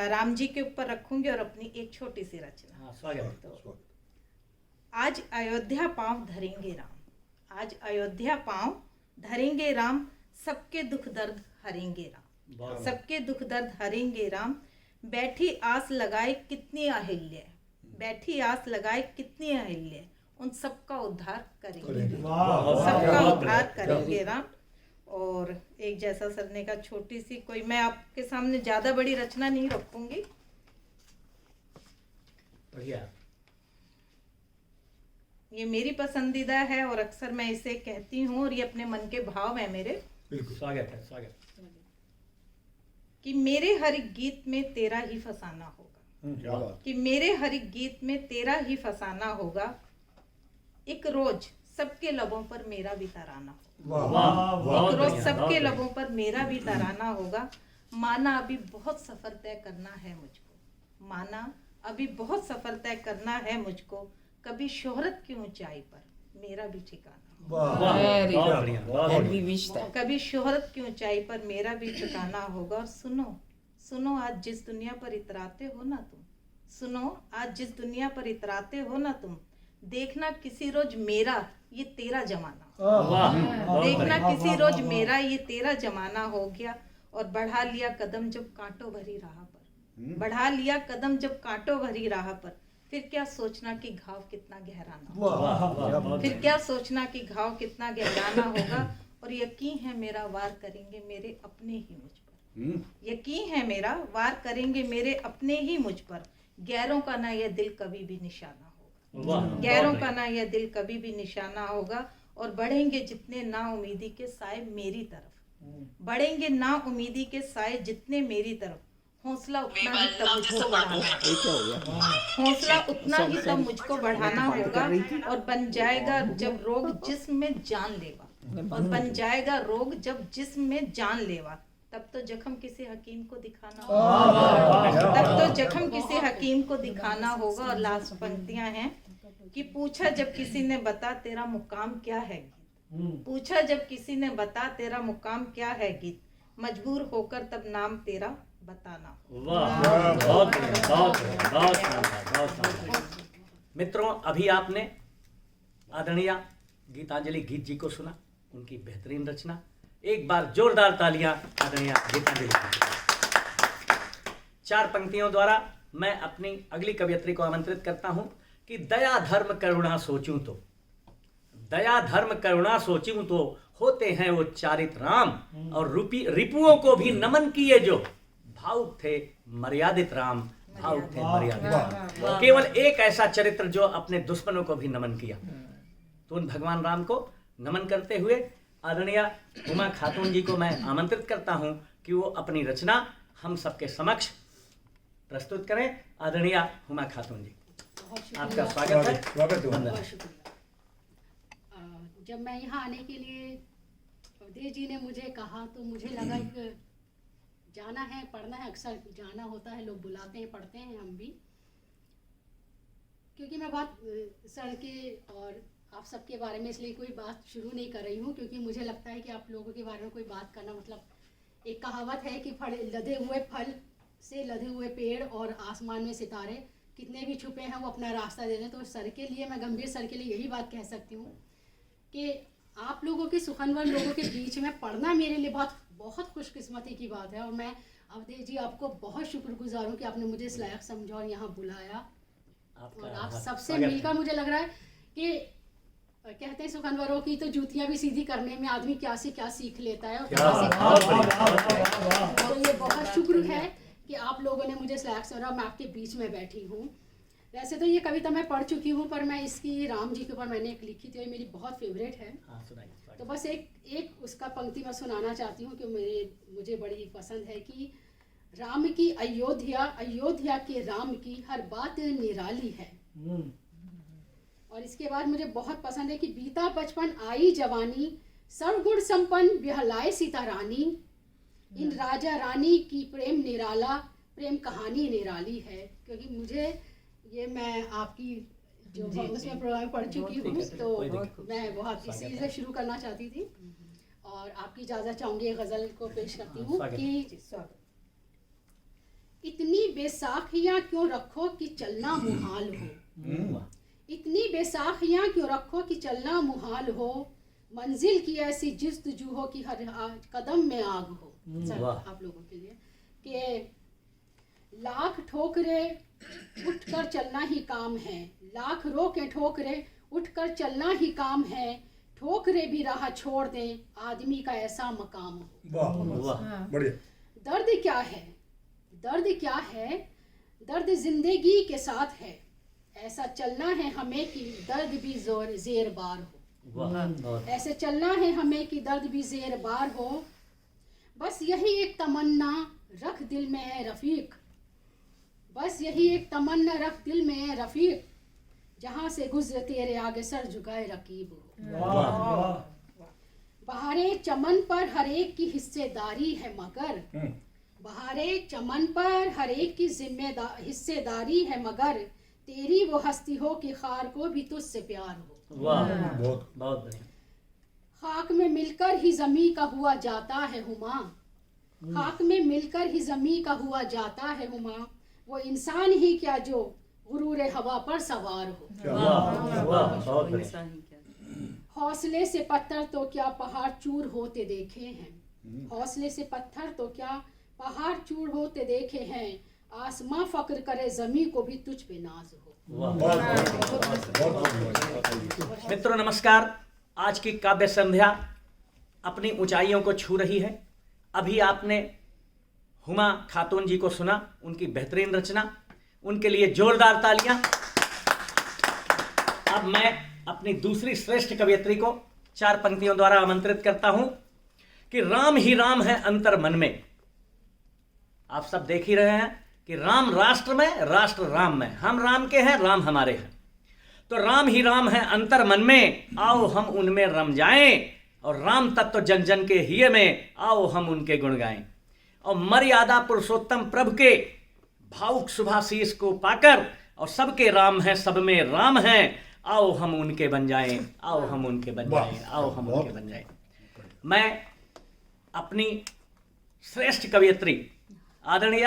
राम जी के ऊपर रखूंगी और अपनी एक छोटी सी रचना। स्वागत। तो आज अयोध्या पांव धरेंगे राम, आज अयोध्या पांव धरेंगे राम, सबके दुख दर्द हरेंगे राम, सबके दुख दर्द हरेंगे राम। बैठी आस लगाए कितनी अहिल्य, बैठी आस लगाए कितनी अहिल्य, उन सबका उद्धार करेंगे, सबका उद्धार करेंगे राम। और एक जैसा सर ने कहा छोटी सी कोई, मैं आपके सामने ज्यादा बड़ी रचना नहीं रखूंगी। बढ़िया। ये मेरी पसंदीदा है और अक्सर मैं इसे कहती हूँ, और ये अपने मन के भाव है मेरे। स्वागत है, स्वागत। कि मेरे हर एक गीत में तेरा ही फसाना होगा, कि मेरे हर एक गीत में तेरा ही फसाना होगा, एक रोज सबके लबों पर मेरा भी तराना होगा, एक रोज सबके लबों पर मेरा भी तराना होगा। माना अभी बहुत सफर तय करना है मुझको, माना अभी बहुत सफर तय करना है मुझको, कभी शोहरत की ऊंचाई पर मेरा भी ठिकाना, कभी शोहरत की ऊंचाई पर मेरा भी ठिकाना होगा। और सुनो सुनो आज जिस दुनिया पर इतराते हो ना तुम, सुनो आज जिस दुनिया पर इतराते हो ना तुम, देखना किसी रोज मेरा ये तेरा जमाना, देखना किसी रोज मेरा ये तेरा जमाना हो गया। और बढ़ा लिया कदम जब कांटों भरी राह पर, बढ़ा लिया कदम जब कांटों भरी राह पर, फिर क्या सोचना कि घाव कितना गहराना होगा, फिर क्या सोचना कि घाव कितना गहराना होगा। और यकीन है मेरा वार करेंगे मेरे अपने ही मुझ पर, यकीन है मेरा वार करेंगे मेरे अपने ही मुझ पर, गैरों का ना यह दिल कभी भी निशाना होगा, गैरों का ना यह दिल कभी भी निशाना होगा। और बढ़ेंगे जितने ना उम्मीदी के साए मेरी तरफ, बढ़ेंगे ना उम्मीदी के साए जितने मेरी तरफ, हौसला उतना ही तब मुझको बढ़ाना, हौसला उतना ही तब मुझको बढ़ाना होगा। और बन जाएगा जब रोग जिस्म में जान लेवा, और बन जाएगा रोग जब जिस्म में जान लेवा, तब तो जख्म किसी हकीम को दिखाना होगा, तब तो जख्म किसी हकीम को दिखाना होगा। और लास्ट पंक्तियां हैं कि पूछा जब किसी ने बता तेरा मुकाम क्या है गीत, पूछा जब किसी ने बता तेरा मुकाम क्या है गीत, मजबूर होकर तब नाम तेरा बताना। वाह, बहुत शानदार। मित्रों, अभी आपने आदरणीय गीतांजलि गीत जी को सुना, उनकी बेहतरीन रचना। एक बार जोरदार तालियां आदरणीय गीतांजलि जी। 4 पंक्तियों द्वारा मैं अपनी अगली कवयित्री को आमंत्रित करता हूं कि दया धर्म करुणा सोचूं तो, दया धर्म करुणा सोचूं तो, होते हैं वो चारित राम, और रिपुओं को भी नमन किए जो, भावुक थे मर्यादित राम, भावुक थे, मर्यादा। केवल एक ऐसा चरित्र जो अपने दुश्मनों को भी नमन किया। तो उन भगवान राम को नमन करते हुए आदरणीय हुमा खातून जी को मैं आमंत्रित करता हूं कि वो अपनी रचना हम सबके समक्ष प्रस्तुत करें। आदरणीय हुमा खातून जी, आपका स्वागत है। वंदन। बहुत शुक्रिया। जब मैं यहाँ आने के लिए अवधेश जी ने मुझे कहा तो मुझे लगा कि जाना है, पढ़ना है। अक्सर जाना होता है, लोग बुलाते हैं, पढ़ते हैं हम भी। क्योंकि मैं बात सर के और आप सबके बारे में इसलिए कोई बात शुरू नहीं कर रही हूँ, क्योंकि मुझे लगता है कि आप लोगों के बारे में कोई बात करना मतलब एक कहावत है कि लदे हुए फल से लदे हुए पेड़ और आसमान में सितारे कितने भी छुपे हैं वो अपना रास्ता दे दें। तो सर के लिए, मैं गंभीर सर के लिए यही बात कह सकती हूँ कि आप लोगों के सुखनवर लोगों के बीच में पढ़ना मेरे लिए बहुत खुशकिस्मती की बात है। और मैं अवधेश जी आपको बहुत शुक्रगुजार हूँ कि आपने मुझे इस लायक समझा और यहाँ बुलाया। और आप सबसे मिलकर मुझे लग रहा है कि कहते हैं सुखनवरों की तो जूतियाँ भी सीधी करने में आदमी क्या से क्या सीख लेता है। तो ये बहुत शुक्र है कि आप लोगों ने मुझे इस लायक समझा। मैं आपके बीच में बैठी हूँ। वैसे तो ये कविता मैं पढ़ चुकी हूँ, पर मैं इसकी राम जी के ऊपर मैंने एक लिखी थी, ये मेरी बहुत फेवरेट है। तो बस एक उसका पंक्ति मैं सुनाना चाहती हूँ कि मुझे बड़ी पसंद है कि राम की अयोध्या, अयोध्या के राम की हर बात निराली है। और इसके बाद मुझे बहुत पसंद है कि बीता बचपन आई जवानी, सर्वगुण संपन्न बिहलाए सीता रानी, इन राजा रानी की प्रेम निराला, प्रेम कहानी निराली है। क्योंकि मुझे ये मैं आपकी जो उसमें प्रोग्राम पढ़ चुकी हूँ, तो मैं बहुत इसी से शुरू करना चाहती थी। और आपकी इजाज़त चाहूँगी एक गज़ल को पेश करती हूँ कि इतनी बेसाखियाँ क्यों रखो कि चलना मुहाल हो, इतनी बेसाखियाँ क्यों रखो कि चलना मुहाल हो, मंजिल की ऐसी जिस्तजू हो कि हर कदम में आग हो। सर आप लोगों के लिए कि लाख ठोकरे उठकर चलना ही काम है, लाख रोके ठोकरे उठकर चलना ही काम है, ठोकरे भी राह छोड़ दें आदमी का ऐसा मकाम हो। बढ़िया। दर्द क्या है, दर्द क्या है, दर्द जिंदगी के साथ है, ऐसा चलना है हमें कि दर्द भी ज़ेर बार हो। ऐसे चलना है हमें कि दर्द भी ज़ेर बार हो, बस यही एक तमन्ना रख दिल में है रफ़ीक, बस यही एक तमन्ना रख दिल में है रफ़ीक, जहाँ से गुजरे तेरे आगे सर झुकाए रकीब हो। बहारे चमन पर हर एक की हिस्सेदारी है, मगर बहारे चमन पर हर एक की हिस्सेदारी है, मगर तेरी वो हस्ती हो कि खार को भी तुझसे प्यार हो। बहुत बढ़िया। खाक में मिलकर ही ज़मी का हुआ जाता है हुमा, खाक में मिलकर ही ज़मी का हुआ जाता है हुमा, वो इंसान ही क्या जो गुरूर हवा पर सवार हो। हौसले से पत्थर तो क्या पहाड़ चूर होते देखे हैं, हौसले से पत्थर तो क्या पहाड़ चूर होते देखे हैं, आसमां फक्र करे ज़मी को भी तुझ पे नाज हो। मित्रों नमस्कार। आज की काव्य संध्या अपनी ऊंचाइयों को छू रही है। अभी आपने हुमा खातून जी को सुना, उनकी बेहतरीन रचना, उनके लिए जोरदार तालियां। अब मैं अपनी दूसरी श्रेष्ठ कवयित्री को 4 पंक्तियों द्वारा आमंत्रित करता हूं कि राम ही राम है अंतर मन में। आप सब देख ही रहे हैं कि राम राष्ट्र में, राष्ट्र राम में, हम राम के हैं, राम हमारे हैं। तो राम ही राम है अंतर मन में, आओ हम उनमें रम जाएं, और राम तत्व जन जन के हिये में, आओ हम उनके गुण गाएं। और मर्यादा पुरुषोत्तम प्रभु के भावुक शुभाशीष को पाकर, और सबके राम हैं, सब में राम हैं, आओ हम उनके बन जाएं, आओ हम उनके बन जाएं, आओ हम उनके बन जाएं। मैं अपनी श्रेष्ठ कवयित्री आदरणीय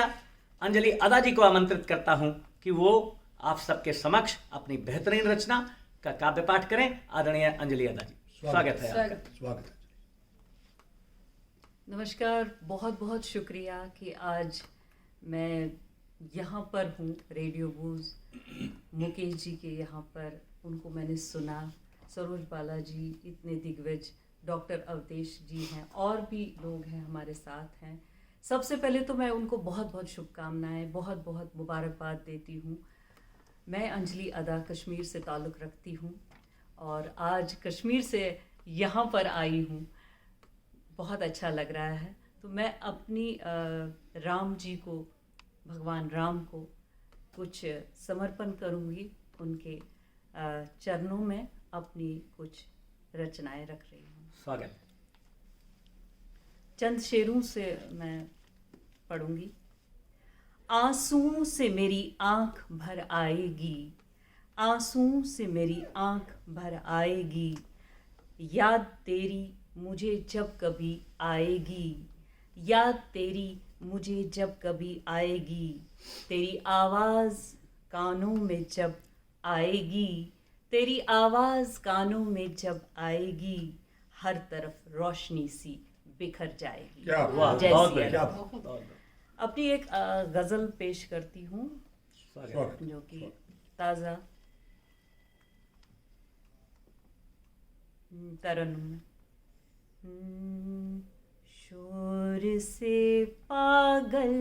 अंजलि अदा जी को आमंत्रित करता हूं कि वो आप सबके समक्ष अपनी बेहतरीन रचना का काव्य पाठ करें। आदरणीय अंजलि अदा जी, स्वागत है आपका। स्वागत है। नमस्कार, बहुत बहुत शुक्रिया कि आज मैं यहाँ पर हूँ। रेडियो बूज मुकेश जी के यहाँ पर, उनको मैंने सुना, सरोज बाला जी, इतने दिग्गज, डॉक्टर अवधेश जी हैं, और भी लोग हैं हमारे साथ हैं, सबसे पहले तो मैं उनको बहुत बहुत शुभकामनाएं, बहुत बहुत मुबारकबाद देती हूँ। मैं अंजलि अदा कश्मीर से ताल्लुक़ रखती हूँ और आज कश्मीर से यहाँ पर आई हूँ। बहुत अच्छा लग रहा है। तो मैं अपनी राम जी को, भगवान राम को कुछ समर्पण करूँगी। उनके चरणों में अपनी कुछ रचनाएं रख रही हूँ। स्वागत। चंद शेरों से मैं पढ़ूंगी। आंसुओं से मेरी आंख भर आएगी, आंसुओं से मेरी आंख भर आएगी, याद तेरी मुझे जब कभी आएगी, याद तेरी मुझे जब कभी आएगी, तेरी आवाज़ कानों में जब आएगी, तेरी आवाज़ कानों में जब आएगी, हर तरफ रोशनी सी बिखर जाएगी। क्या वाह, जय बहुत सिया बढ़िया। राम। अपनी एक गज़ल पेश करती हूँ स्वागत। जो कि ताज़ा तरन्नुम। शोर से पागल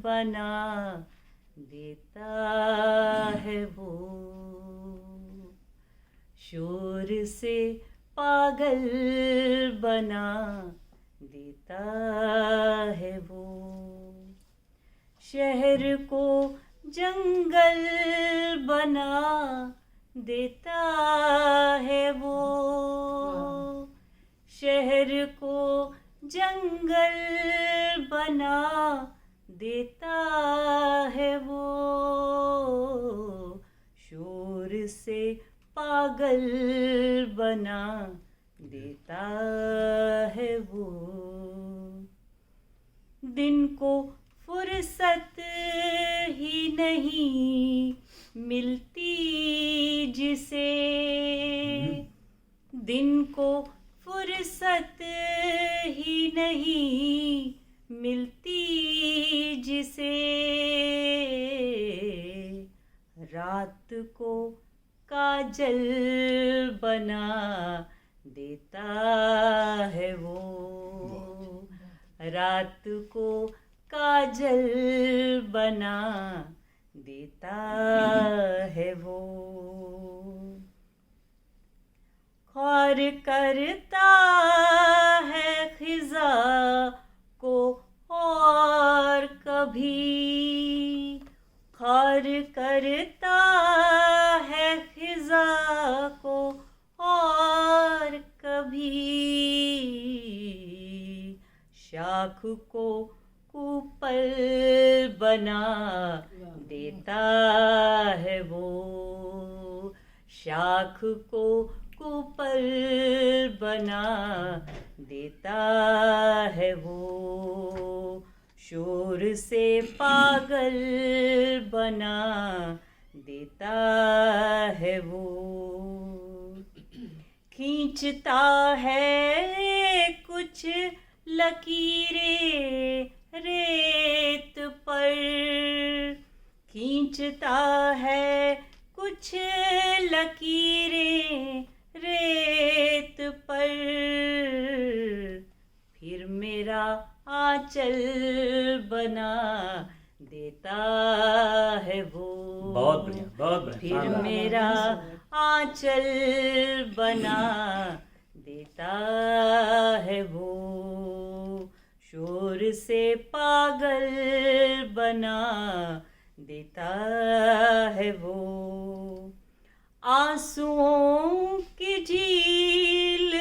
बना देता है वो, शोर से पागल बना देता है वो, शहर को जंगल बना देता है वो, शहर को जंगल बना देता है वो, शोर से पागल बना देता है वो, दिन को फुर्सत ही नहीं मिलती जिसे, दिन को फुर्सत ही नहीं मिलती जिसे, रात को काजल बना देता है वो, रात को काजल बना देता है वो, ख्वार करता है खिज़ा को और कभी, ख्वार करता है खिज़ा को और कभी, शाख को कूपल बना देता है वो, शाख को कूपल बना देता है वो, शोर से पागल बना देता है वो, खींचता है कुछ लकीरें रेत पर, खींचता है कुछ लकीरें रेत पर, फिर मेरा आंचल बना देता है वो, बहुत बढ़िया, बहुत बढ़िया। फिर मेरा आंचल बना देता है वो, शोर से पागल बना देता है वो, आंसुओं की झील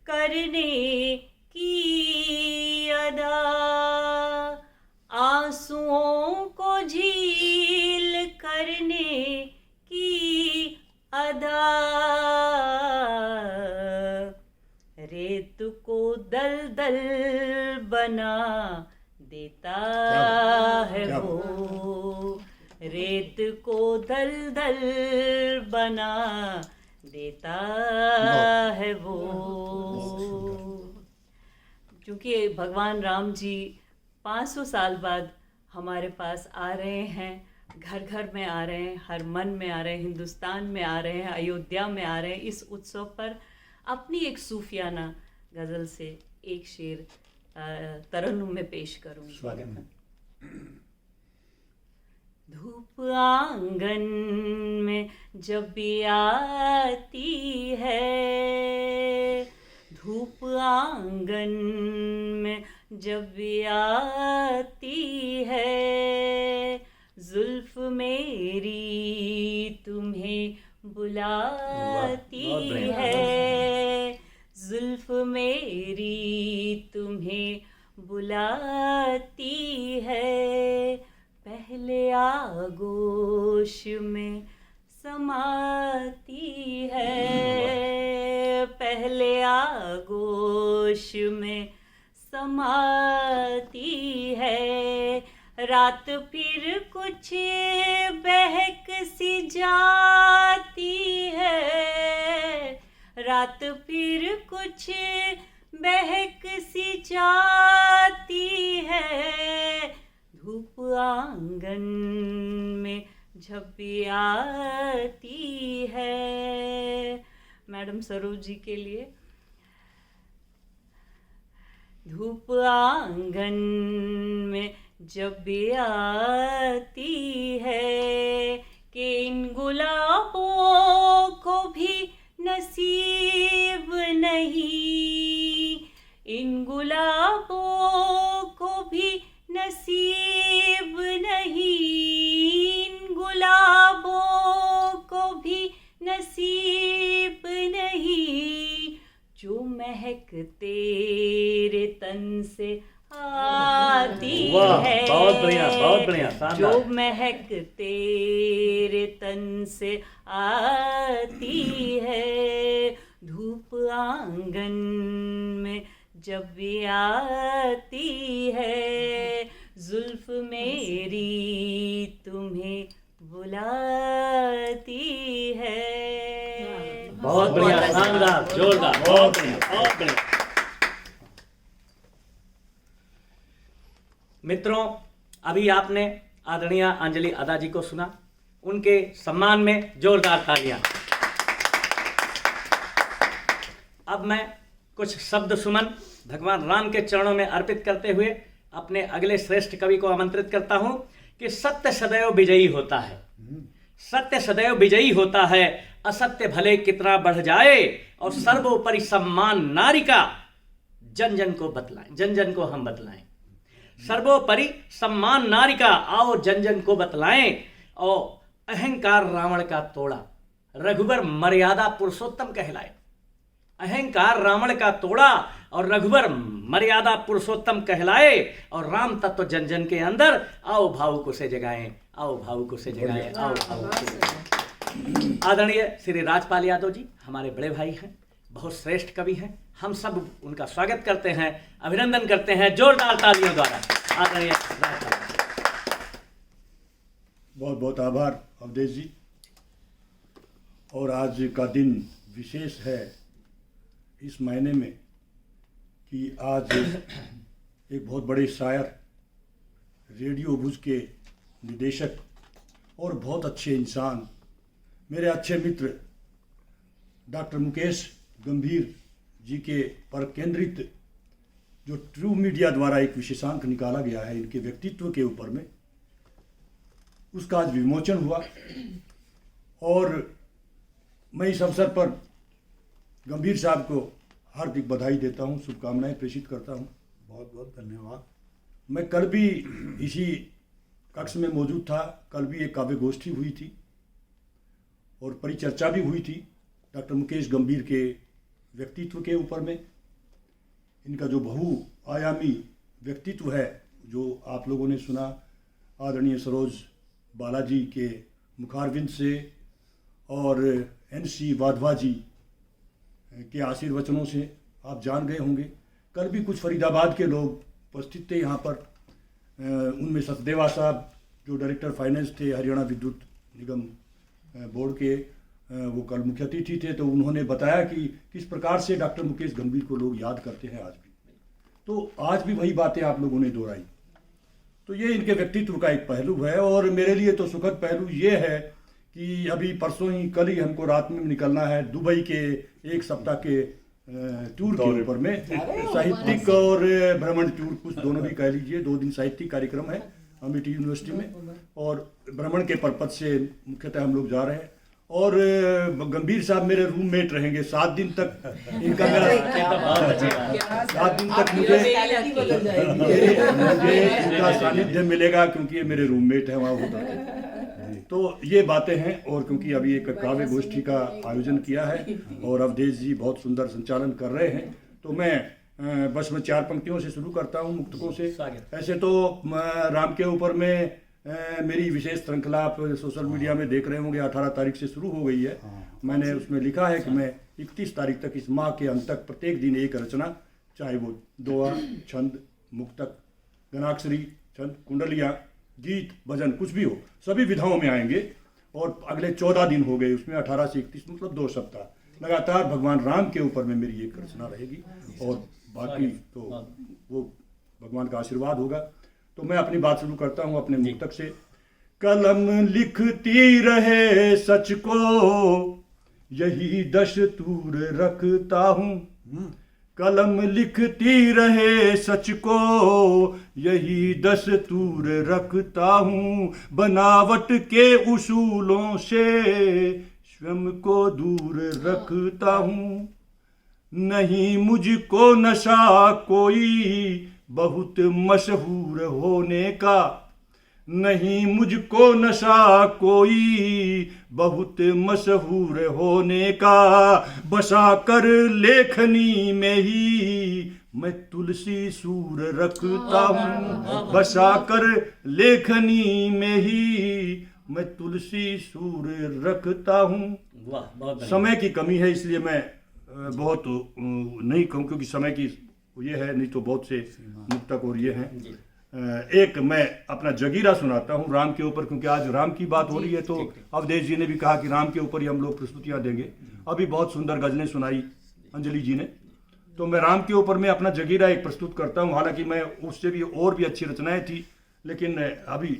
करने की अदा, आंसुओं को झील करने की अदा, रेत को दलदल बना देता है वो, रेत को दलदल बना देता है वो, क्योंकि भगवान राम जी 500 साल बाद हमारे पास आ रहे हैं, घर घर में आ रहे हैं, हर मन में आ रहे हैं, हिंदुस्तान में आ रहे हैं, अयोध्या में आ रहे हैं। इस उत्सव पर अपनी एक सूफियाना गज़ल से एक शेर तरन्नुम में पेश करूँगी। स्वागत है। धूप आंगन में जब भी आती है, धूप आंगन में जब भी आती है, जुल्फ मेरी तुम्हें बुलाती बहुत बढ़िया। है, जुल्फ मेरी तुम्हें बुलाती है, पहले आगोश में समाती है, पहले आगोश में समाती है, रात फिर कुछ बहक सी जाती है, रात फिर कुछ बहक सी जाती है, धूप आंगन में जब भी आती है। मैडम सरोज जी के लिए। धूप आंगन में जब भी आती है, कि इन गुलाबों को भी नसीब नहीं, इन गुलाबों को भी नसीब नहीं, इन गुलाबों को भी नसीब नहीं, जो महक तेरे तन से आती वाह, है, बहुत बढ़िया, बहुत बढ़िया, शानदार। जो महक तेरे तन से आती है, धूप आंगन में जब भी आती है, जुल्फ मेरी तुम्हें बुलाती है। बहुत बढ़िया, शानदार, जोरदार, बहुत बढ़िया, बहुत बढ़िया। मित्रों, अभी आपने आदरणीय अंजलि अदा जी को सुना, उनके सम्मान में जोरदार तालियां। अब मैं कुछ शब्द सुमन भगवान राम के चरणों में अर्पित करते हुए अपने अगले श्रेष्ठ कवि को आमंत्रित करता हूं कि सत्य सदैव विजयी होता है, सत्य सदैव विजयी होता है, असत्य भले कितना बढ़ जाए, और सर्वोपरि सम्मान नारी का जन जन को बतलाएं, जन जन को हम बतलाएं, सर्वोपरि सम्मान नारी का आओ जन जन को बतलाएं, और अहंकार रावण का तोड़ा रघुवर मर्यादा पुरुषोत्तम कहलाए, अहंकार रावण का तोड़ा और रघुवर मर्यादा पुरुषोत्तम कहलाए, और राम तत्व जन जन के अंदर आओ भावुकों से जगाएं, आओ भावुकों से जगाएं, आओ भावुकों से जगाएं। आदरणीय श्री राजपाल यादव जी हमारे बड़े भाई हैं, बहुत श्रेष्ठ कवि हैं, हम सब उनका स्वागत करते हैं, अभिनंदन करते हैं जोरदार तालियों द्वारा। आदरणीय राजपाल, बहुत बहुत आभार अवधेश जी। और आज का दिन विशेष है इस महीने में कि आज एक बहुत बड़े शायर, रेडियो भुज के निदेशक और बहुत अच्छे इंसान, मेरे अच्छे मित्र डॉक्टर मुकेश गंभीर जी के पर केंद्रित जो ट्रू मीडिया द्वारा एक विशेषांक निकाला गया है इनके व्यक्तित्व के ऊपर में, उसका आज विमोचन हुआ। और मैं इस अवसर पर गंभीर साहब को हार्दिक बधाई देता हूं, शुभकामनाएं प्रेषित करता हूं। बहुत बहुत धन्यवाद। मैं कल भी इसी कक्ष में मौजूद था, कल भी एक काव्य गोष्ठी हुई थी और परिचर्चा भी हुई थी डॉक्टर मुकेश गंभीर के व्यक्तित्व के ऊपर में। इनका जो बहुआयामी व्यक्तित्व है जो आप लोगों ने सुना आदरणीय सरोज बालाजी के मुखारविंद से और NC वाधवा जी के आशीर्वचनों से आप जान गए होंगे। कल भी कुछ फरीदाबाद के लोग उपस्थित थे यहाँ पर, उनमें सचदेवा साहब जो डायरेक्टर फाइनेंस थे हरियाणा विद्युत निगम बोर्ड के, वो कल मुख्य अतिथि थे, तो उन्होंने बताया कि किस प्रकार से डॉक्टर मुकेश गंभीर को लोग याद करते हैं आज भी। तो आज भी वही बातें आप लोगों ने दोहराई। तो ये इनके व्यक्तित्व का एक पहलू है। और मेरे लिए तो सुखद पहलू ये है कि अभी परसों ही कल ही हमको रात में निकलना है दुबई के एक सप्ताह के टूर के ऊपर में, साहित्यिक और भ्रमण टूर, कुछ दोनों भी कह लीजिए। 2 दिन साहित्यिक कार्यक्रम है अमेठी यूनिवर्सिटी में, और भ्रमण के पर्पज से मुख्यतः हम लोग जा रहे हैं। और गंभीर साहब मेरे रूममेट रहेंगे 7 दिन तक। इनका मेरा 7 दिन तक मुझे इनका सानिध्य मिलेगा, क्योंकि ये मेरे रूममेट हैं वहाँ होता है। तो ये बातें हैं। और क्योंकि अभी एक काव्य गोष्ठी का आयोजन किया है और अवधेश जी बहुत सुंदर संचालन कर रहे हैं, तो मैं बस मैं 4 पंक्तियों से शुरू करता हूँ, मुक्तकों से। ऐसे तो राम के ऊपर में मेरी विशेष श्रृंखला आप सोशल मीडिया में देख रहे होंगे, 18 तारीख से शुरू हो गई है। मैंने उसमें लिखा है कि मैं 31 तारीख तक, इस माह के अंत तक, प्रत्येक दिन एक रचना, चाहे वो दोहा, छंद, मुक्तक, गणाक्षरी, छंद, कुंडलियाँ, गीत, भजन, कुछ भी हो, सभी विधाओं में आएंगे। और अगले 14 दिन हो गए उसमें, 18 से 31 मतलब 2 सप्ताह लगातार भगवान राम के ऊपर में मेरी एक रचना रहेगी। और बाकी तो वो भगवान का आशीर्वाद होगा। तो मैं अपनी बात शुरू करता हूँ अपने मुक्तक से। कलम लिखती रहे सच को, यही दस्तूर रखता हूँ। कलम लिखती रहे सच को, यही दस्तूर रखता हूँ। बनावट के उसूलों से स्वयं को दूर रखता हूँ। नहीं मुझको नशा कोई बहुत मशहूर होने का, नहीं मुझको नशा कोई बहुत मशहूर होने का। बसा कर लेखनी में ही मैं तुलसी सूर रखता हूँ। बसा कर लेखनी में ही मैं तुलसी सूर रखता हूँ। समय की कमी है, इसलिए मैं बहुत नहीं कहूँ, क्योंकि समय की ये है, नहीं तो बहुत से मुक्तक और ये हैं। एक मैं अपना जगीरा सुनाता हूँ राम के ऊपर, क्योंकि आज राम की बात हो रही है। तो अवधेश जी ने भी कहा कि राम के ऊपर ही हम लोग प्रस्तुतियाँ देंगे। अभी बहुत सुंदर गजलें सुनाई अंजलि जी ने, तो मैं राम के ऊपर में अपना जगीरा एक प्रस्तुत करता हूँ। हालांकि मैं उससे भी और भी अच्छी रचनाएं थी, लेकिन अभी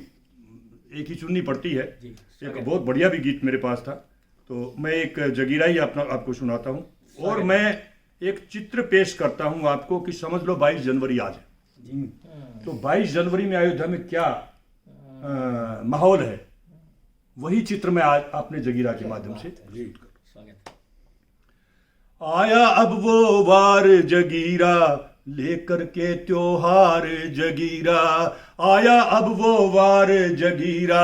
एक ही चुननी पड़ती है। एक बहुत बढ़िया भी गीत मेरे पास था, तो मैं एक जगीरा ही आपको सुनाता हूँ। और मैं एक चित्र पेश करता हूं आपको कि समझ लो 22 जनवरी आज है। तो 22 जनवरी में अयोध्या में क्या माहौल है, वही चित्र मैं आज आपने जगीरा के माध्यम से। आया अब वो वार जगीरा, लेकर के त्योहार जगीरा। आया अब वो वार जगीरा,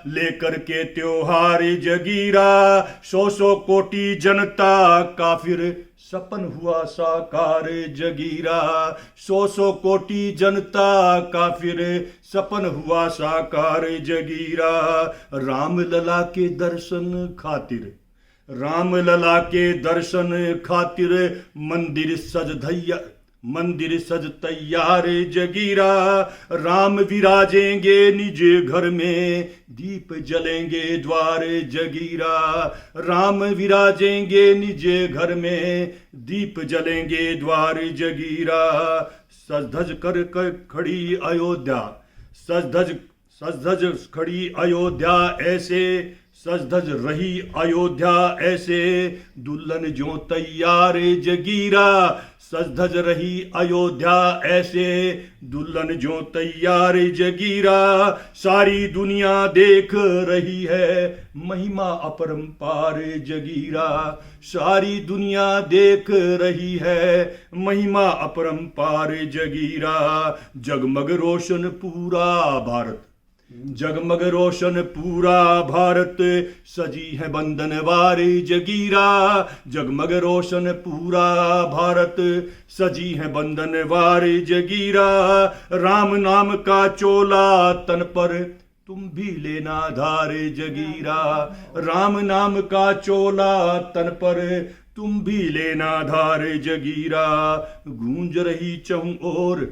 लेकर के त्योहार जगीरा। 100 कोटि जनता का फिर सपन हुआ साकार जगीरा। 100 कोटि जनता का फिर सपन हुआ साकार जगीरा। राम लला के दर्शन खातिर, राम लला के दर्शन खातिर मंदिर सज तैयार जगीरा। राम विराजेंगे निज घर में, दीप जलेंगे द्वार जगीरा। राम विराजेंगे निज घर में, दीप जलेंगे द्वार जगीरा। सज धज कर खड़ी अयोध्या, सज धज खड़ी अयोध्या ऐसे, सज धज रही अयोध्या ऐसे। दुल्हन जो तैयार जगीरा, सज धज रही अयोध्या ऐसे। दुल्हन जो तैयार जगीरा। सारी दुनिया देख रही है महिमा अपरंपार जगीरा। सारी दुनिया देख रही है महिमा अपरंपार जगीरा। जगमग रोशन पूरा भारत, जगमग रोशन पूरा भारत। सजी है बंधनवार जगीरा। जगमग रोशन पूरा भारत, सजी है बंधनवार जगीरा। राम नाम का चोला तन पर, तुम भी लेना धार जगीरा। राम नाम का चोला तन पर, तुम भी लेना धार जगीरा। गूंज रही चहुं ओर,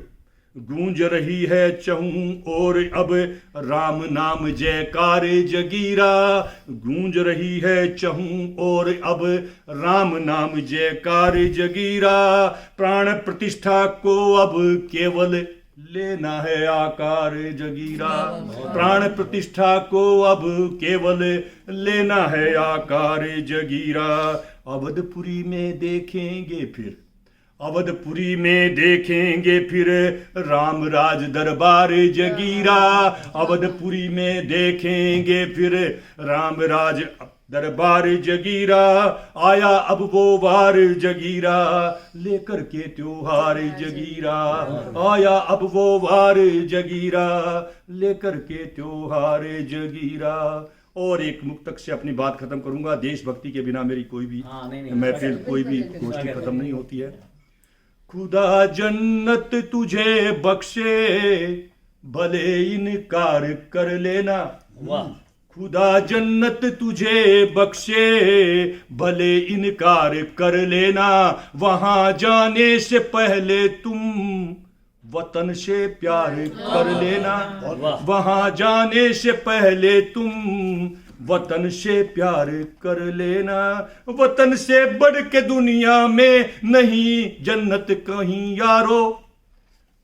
गूंज रही है चहुं ओर अब राम नाम जयकार जगीरा। गूंज रही है चहुं ओर अब राम नाम जयकार जगीरा। प्राण प्रतिष्ठा को अब केवल लेना है आकार जगीरा। प्राण प्रतिष्ठा को अब केवल लेना है आकार जगीरा। अवधपुरी में देखेंगे फिर, अवधपुरी में देखेंगे फिर राम राज दरबार जगीरा। अवधपुरी में देखेंगे फिर राम राज दरबार जगीरा। आया अब वो वार जगीरा, लेकर के त्योहार जगीरा। आया अब वो वार जगीरा, लेकर के त्योहार जगीरा। और एक मुक्तक से अपनी बात खत्म करूंगा। देशभक्ति के बिना मेरी कोई भी महफिल, कोई भी गोष्ठी खत्म नहीं होती है। खुदा जन्नत तुझे बख्शे, भले इनकार कर लेना। वाह। खुदा जन्नत तुझे बख्शे, भले इनकार कर लेना। वहां जाने से पहले तुम वतन से प्यार कर लेना। वहां जाने से पहले तुम वतन से प्यार कर लेना। वतन से बढ़ के दुनिया में नहीं जन्नत कहीं यारो।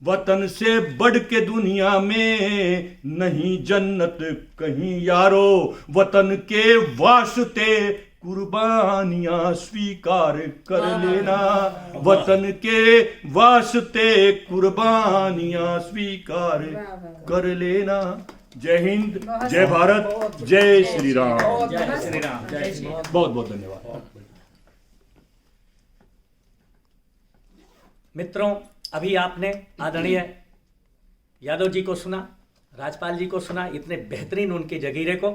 वतन से बढ़ के दुनिया में नहीं जन्नत कहीं यारो। वतन के वास्ते कुर्बानियां स्वीकार कर लेना। वतन के वास्ते कुर्बानियां स्वीकार कर लेना। जय हिंद, जय भारत, जय श्री राम। जय श्री राम, जय श्री राम। बहुत बहुत धन्यवाद। मित्रों, अभी आपने आदरणीय यादव जी को सुना, राजपाल जी को सुना, इतने बेहतरीन उनके जगीरे को।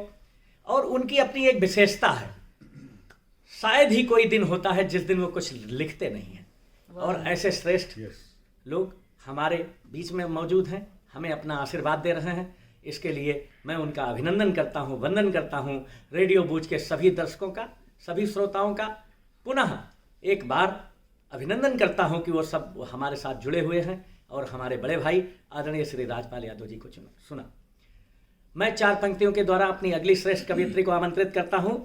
और उनकी अपनी एक विशेषता है, शायद ही कोई दिन होता है जिस दिन वो कुछ लिखते नहीं हैं। और ऐसे श्रेष्ठ लोग हमारे बीच में मौजूद हैं, हमें अपना आशीर्वाद दे रहे हैं। इसके लिए मैं उनका अभिनंदन करता हूं, वंदन करता हूं। रेडियो बूज के सभी दर्शकों का, सभी श्रोताओं का पुनः एक बार अभिनंदन करता हूं कि वो सब हमारे साथ जुड़े हुए हैं और हमारे बड़े भाई आदरणीय श्री राजपाल यादव जी को सुना। मैं 4 पंक्तियों के द्वारा अपनी अगली श्रेष्ठ कवियत्री को आमंत्रित करता हूं।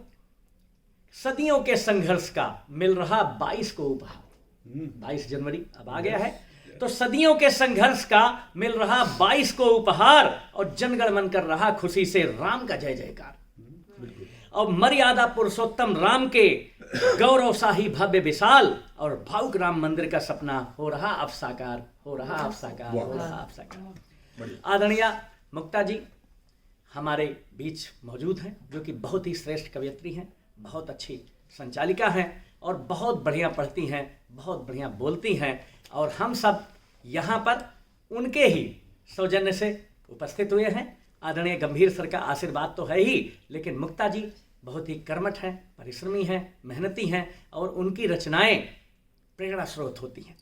सदियों के संघर्ष का मिल रहा 22 को उपहार। 22 जनवरी अब आ गया है, तो सदियों के संघर्ष का मिल रहा 22 को उपहार। और जनगण मन कर रहा खुशी से राम का जय जयकार। और मर्यादा पुरुषोत्तम राम के गौरवशाही भव्य विशाल और भावुक राम मंदिर का सपना हो रहा अब साकार, हो रहा अब साकार, हो रहा अब साकार। आदरणीय मुक्ता जी हमारे बीच मौजूद हैं, जो कि बहुत ही श्रेष्ठ कवयित्री हैं, बहुत अच्छी संचालिका हैं और बहुत बढ़िया पढ़ती हैं, बहुत बढ़िया बोलती हैं। और हम सब यहाँ पर उनके ही सौजन्य से उपस्थित हुए हैं। आदरणीय गंभीर सर का आशीर्वाद तो है ही, लेकिन मुक्ता जी बहुत ही कर्मठ हैं, परिश्रमी हैं, मेहनती हैं और उनकी रचनाएं प्रेरणा स्रोत होती हैं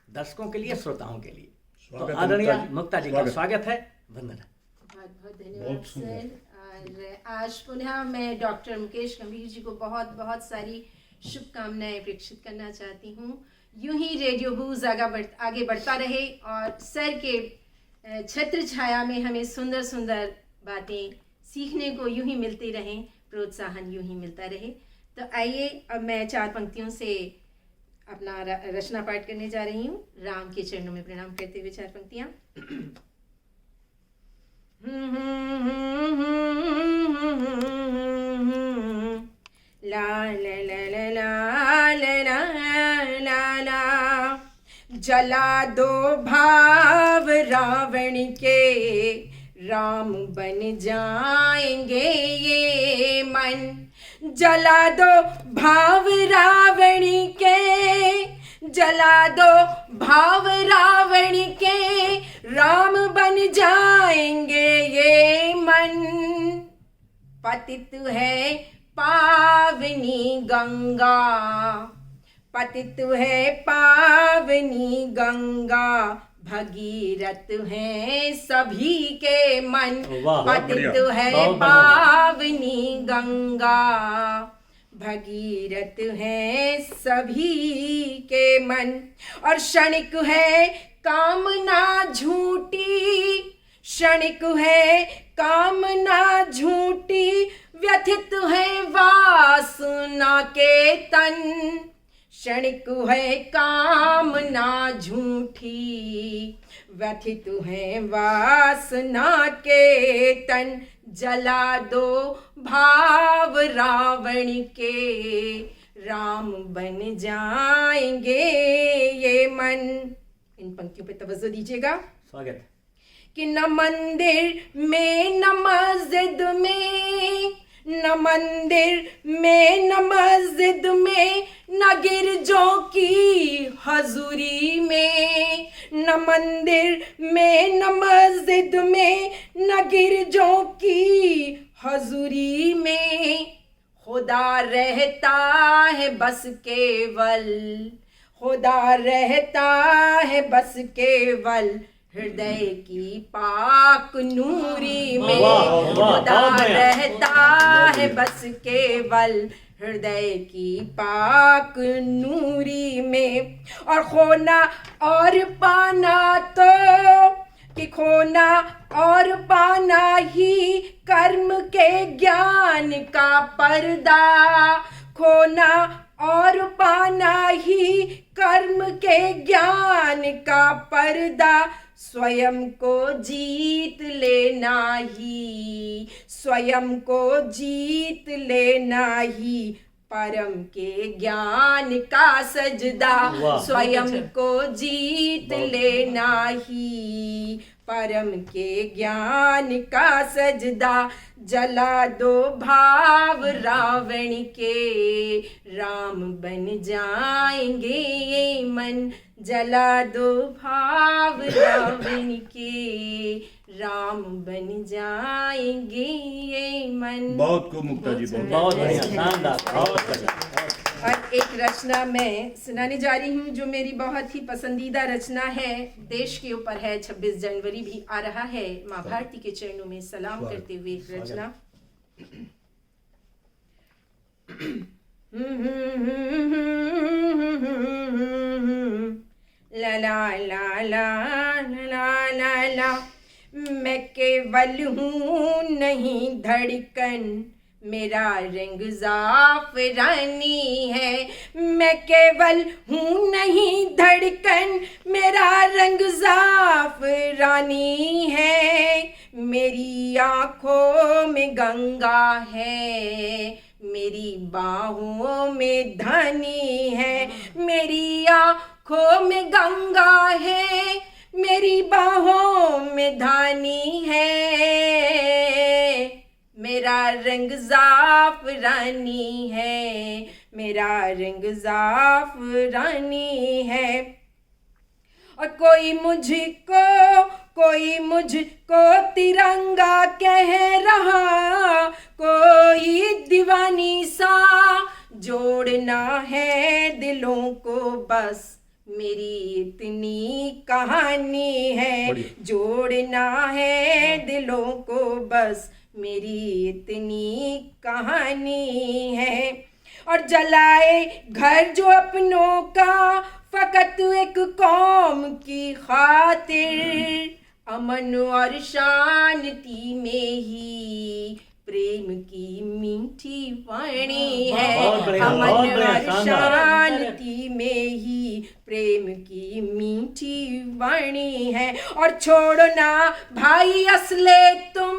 दर्शकों के लिए, श्रोताओं के लिए। तो आदरणीय मुक्ता जी का स्वागत है, वंदन है। बहुत बहुत धन्यवाद सर। और आज पुनः मैं डॉक्टर मुकेश गंभीर जी को बहुत बहुत सारी शुभकामनाएं प्रेषित करना चाहती हूँ। यूं ही रेडियो बूज आगे बढ़ता रहे और सर के छत्र छाया में हमें सुंदर सुंदर बातें सीखने को यूं ही मिलती रहें, प्रोत्साहन यूं ही मिलता रहे। तो आइए अब मैं 4 पंक्तियों से अपना रचना पाठ करने जा रही हूँ। राम के चरणों में प्रणाम करते हुए 4 पंक्तियाँ। ला ला ला ला ला ला ला ला, जला दो भाव रावण के, राम बन जाएंगे ये मन। जला दो भाव रावण के, जला दो भाव रावण के, राम बन जाएंगे ये मन। पतित है पावनी गंगा, पतित है पावनी गंगा, भगीरथ हैं सभी के मन। पतित है पावनी गंगा, भगीरथ हैं सभी के मन। और क्षणिक है कामना झूठी, क्षणिक है कामना झूठी, व्यथित है वासना के तन। क्षणिक है कामना झूठी, व्यथित है वासना के तन। जला दो भाव रावण के, राम बन जाएंगे ये मन। इन पंक्तियों पे तवज्जो दीजिएगा। स्वागत। कि न मंदिर में न मस्जिद में, न मंदिर में न मस्जिद में, न गिरजों की हजूरी में, न मंदिर में न मस्जिद में, न गिरजों की हजूरी में, खुदा रहता है बस केवल, खुदा रहता है बस केवल हृदय की पाक नूरी में, खुदा रहता है बस केवल हृदय की पाक नूरी में। और खोना और पाना तो, कि खोना और पाना ही कर्म के ज्ञान का पर्दा, खोना और पाना ही कर्म के ज्ञान का पर्दा, स्वयं को जीत लेना ही, स्वयं को जीत लेना ही परम के ज्ञान का सजदा, स्वयं को जीत लेना ही परम के ज्ञान का सजदा। जला दो भाव रावण के, राम बन जाएंगे ये मन, जला दो भाव रावण के, राम बन जाएंगे ये मन। बहुत खूब मुक्ता जी, बहुत बढ़िया, शानदार, बहुत बढ़िया। और एक रचना मैं सुनाने जा रही हूँ जो मेरी बहुत ही पसंदीदा रचना है, देश के ऊपर है। 26 जनवरी भी आ रहा है, माँ भारती के चरणों में सलाम करते हुए एक रचना। ला ला ला ला ला ला ला, मैं केवल हूँ नहीं धड़कन, मेरा रंग जाफरानी है। मैं केवल हूँ नहीं धड़कन, मेरा रंग जाफरानी है। मेरी आँखों में गंगा है, मेरी बाहों में धनी है। मेरी आँखों में गंगा है, मेरी बाहों में धानी है। मेरा रंग जाफरानी है, मेरा रंग जाफरानी है। और कोई मुझको तिरंगा कह रहा, कोई दीवानी सा जोड़ना है दिलों को बस, मेरी इतनी कहानी है। जोड़ना है दिलों को बस, मेरी इतनी कहानी है। और जलाए घर जो अपनों का, फकत एक कौम की खातिर, अमन और शांति में ही प्रेम की मीठी वाणी है। अमन और शांति में ही प्रेम की मीठी वाणी है। और छोड़ो ना भाई असले तुम,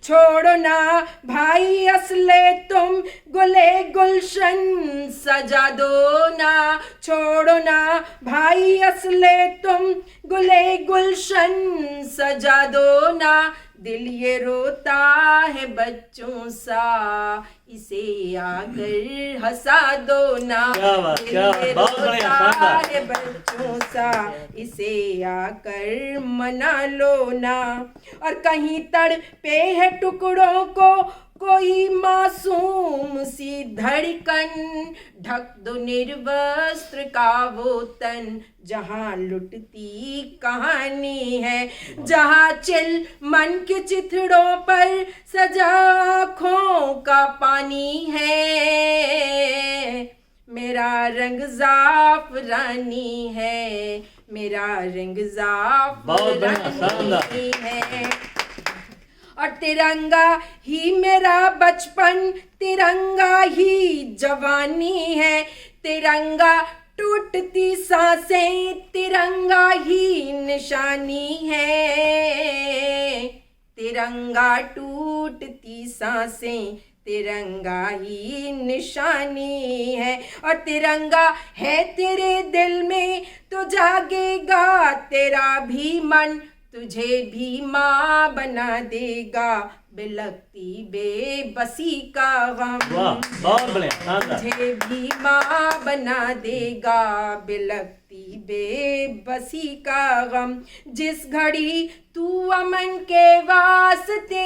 छोड़ो ना भाई असले तुम, गुले गुलशन सजा दो ना। छोड़ो ना भाई असले तुम, गुले गुलशन सजा दो ना। दिल ये रोता है बच्चों सा, इसे आकर हंसा दो ना। दिल ये रोता है बच्चों सा, इसे आकर मना लो ना। और कहीं तड़पे है टुकड़ों को कोई मासूम सी धड़कन, ढक दो निर्वस्त्र का वो तन, जहाँ लुटती कहानी है। जहाँ चिल मन के चिथड़ों पर सजा आँखों का पानी है। मेरा रंग जाफरानी है, मेरा रंग जाफरानी है। और तिरंगा ही मेरा बचपन, तिरंगा ही जवानी है। तिरंगा टूटती सांसें, तिरंगा ही निशानी है। तिरंगा टूटती सांसें, तिरंगा ही निशानी है। और तिरंगा है तेरे दिल में तो जागेगा तेरा भी मन, तुझे भी माँ बना देगा बिलखती बेबसी का गम। वाह, बहुत बढ़िया, शानदार। तुझे भी माँ बना देगा बिलखती बेबसी का गम। जिस घड़ी तू अमन के वास्ते,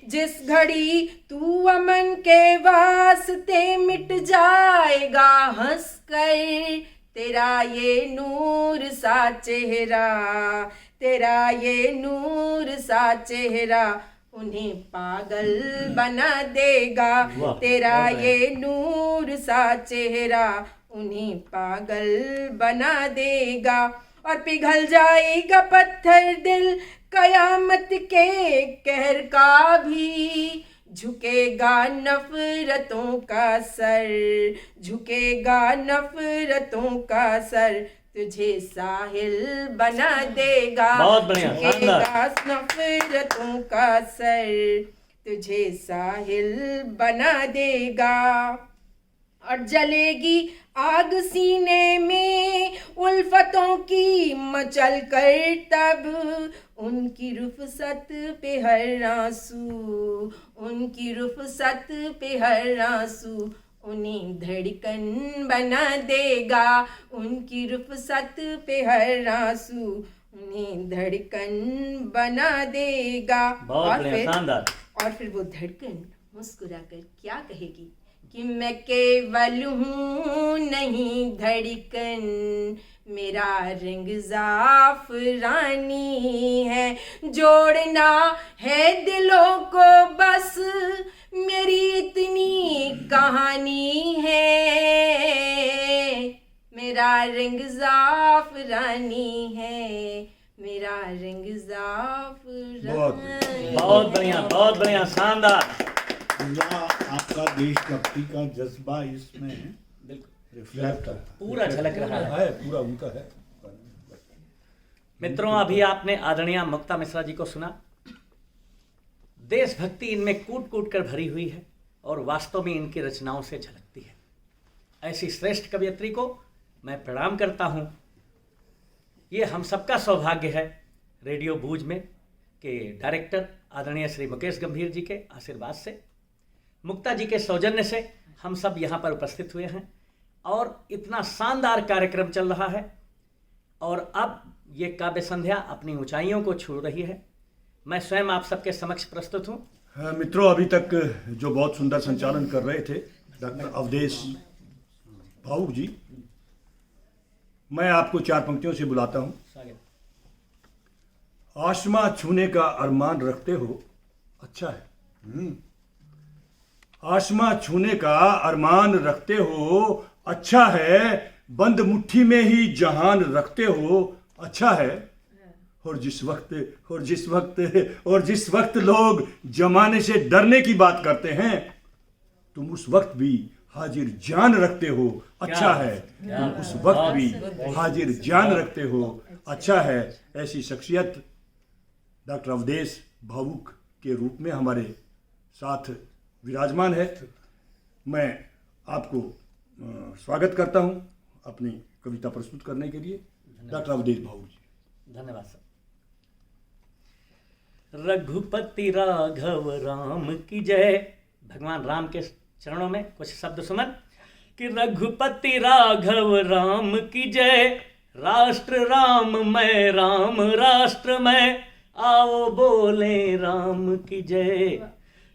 जिस घड़ी तू अमन के वास्ते मिट जाएगा हंसकर तेरा ये नूर सा चेहरा, तेरा ये नूर सा चेहरा उन्हें पागल बना देगा। वाह, तेरा बहुत ये नूर सा चेहरा उन्हें पागल बना देगा। और पिघल जाएगा पत्थर दिल कयामत के कहर का भी, झुकेगा नफरतों का सर, झुकेगा नफरतों का सर, तुझे साहिल बना देगा। बहुत बढ़िया, झुकेगा नफरतों का सर, तुझे साहिल बना देगा। और जलेगी आग सीने में उल्फतों की मचल कर तब, उनकी रुफसत पे हर आंसू, उनकी रुफसत पे हर आंसू उन्हें धड़कन बना देगा। उनकी रुफसत पे हर आंसू उन्हें धड़कन बना देगा। बहुत और बढ़िया, फिर शानदार। और फिर वो धड़कन मुस्कुराकर क्या कहेगी कि मैं केवल हूँ नहीं धड़कन, मेरा रंग जाफरानी है। जोड़ना है दिलों को बस मेरी इतनी कहानी है, मेरा रंग जाफरानी है, मेरा रंग जाफरानी। बहुत बढ़िया, बहुत बढ़िया, शानदार। पूरा आपका देशभक्ति का जज्बा इसमें रिफ्लेक्ट पूरा झलक रहा है, पूरा उनका है। मित्रों, अभी आपने आदरणीय मुक्ता मिश्रा जी को सुना। देशभक्ति इनमें कूट कूट कर भरी हुई है और वास्तव में इनकी रचनाओं से झलकती है। ऐसी श्रेष्ठ कवयित्री को मैं प्रणाम करता हूँ। ये हम सबका सौभाग्य है रेडियो बूझ में के डायरेक्टर आदरणीय श्री मुकेश गंभीर जी के आशीर्वाद से, मुक्ता जी के सौजन्य से हम सब यहाँ पर उपस्थित हुए हैं और इतना शानदार कार्यक्रम चल रहा है। और अब ये काव्य संध्या अपनी ऊंचाइयों को छू रही है। मैं स्वयं आप सबके समक्ष प्रस्तुत हूँ। मित्रों, अभी तक जो बहुत सुंदर संचालन कर रहे थे डॉक्टर अवधेश भावुक जी, मैं आपको 4 पंक्तियों से बुलाता हूँ। आसमां छूने का अरमान रखते हो, अच्छा है। आसमां छूने का अरमान रखते हो, अच्छा है। बंद मुट्ठी में ही जहान रखते हो, अच्छा है। और जिस वक्त लोग जमाने से डरने की बात करते हैं, तुम उस वक्त भी हाजिर जान रखते हो, अच्छा है। तुम उस वक्त भी हाजिर जान रखते हो, अच्छा है। ऐसी शख्सियत डॉक्टर अवधेश भावुक के रूप में हमारे साथ विराजमान है। मैं आपको स्वागत करता हूं अपनी कविता प्रस्तुत करने के लिए। डॉक्टर अवधेश भावुक जी। धन्यवाद सर। रघुपति राघव राम की जय। भगवान राम के चरणों में कुछ शब्द सुमन कि रघुपति राघव राम की जय। राष्ट्र राम मैं, राम राष्ट्र मैं, आओ बोले राम की जय।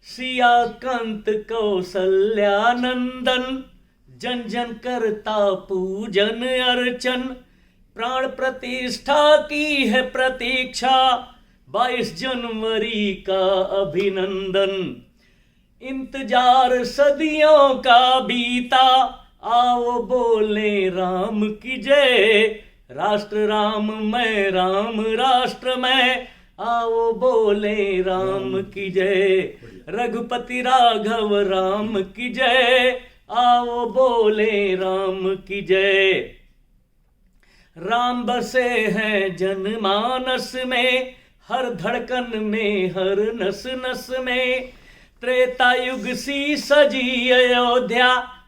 सिया कंत कौशल्या नंदन, जन जन करता पूजन अर्चन। प्राण प्रतिष्ठा की है प्रतीक्षा, 22 जनवरी का अभिनंदन। इंतजार सदियों का बीता, आओ बोले राम की जय। राष्ट्र राम मैं, राम राष्ट्र मैं, आओ बोले राम की जय। रघुपति राघव राम की जय, आओ बोले राम की जय। राम बसे हैं जनमानस में, हर धड़कन में, हर नस नस में। त्रेता युग सी सजी अयोध्या।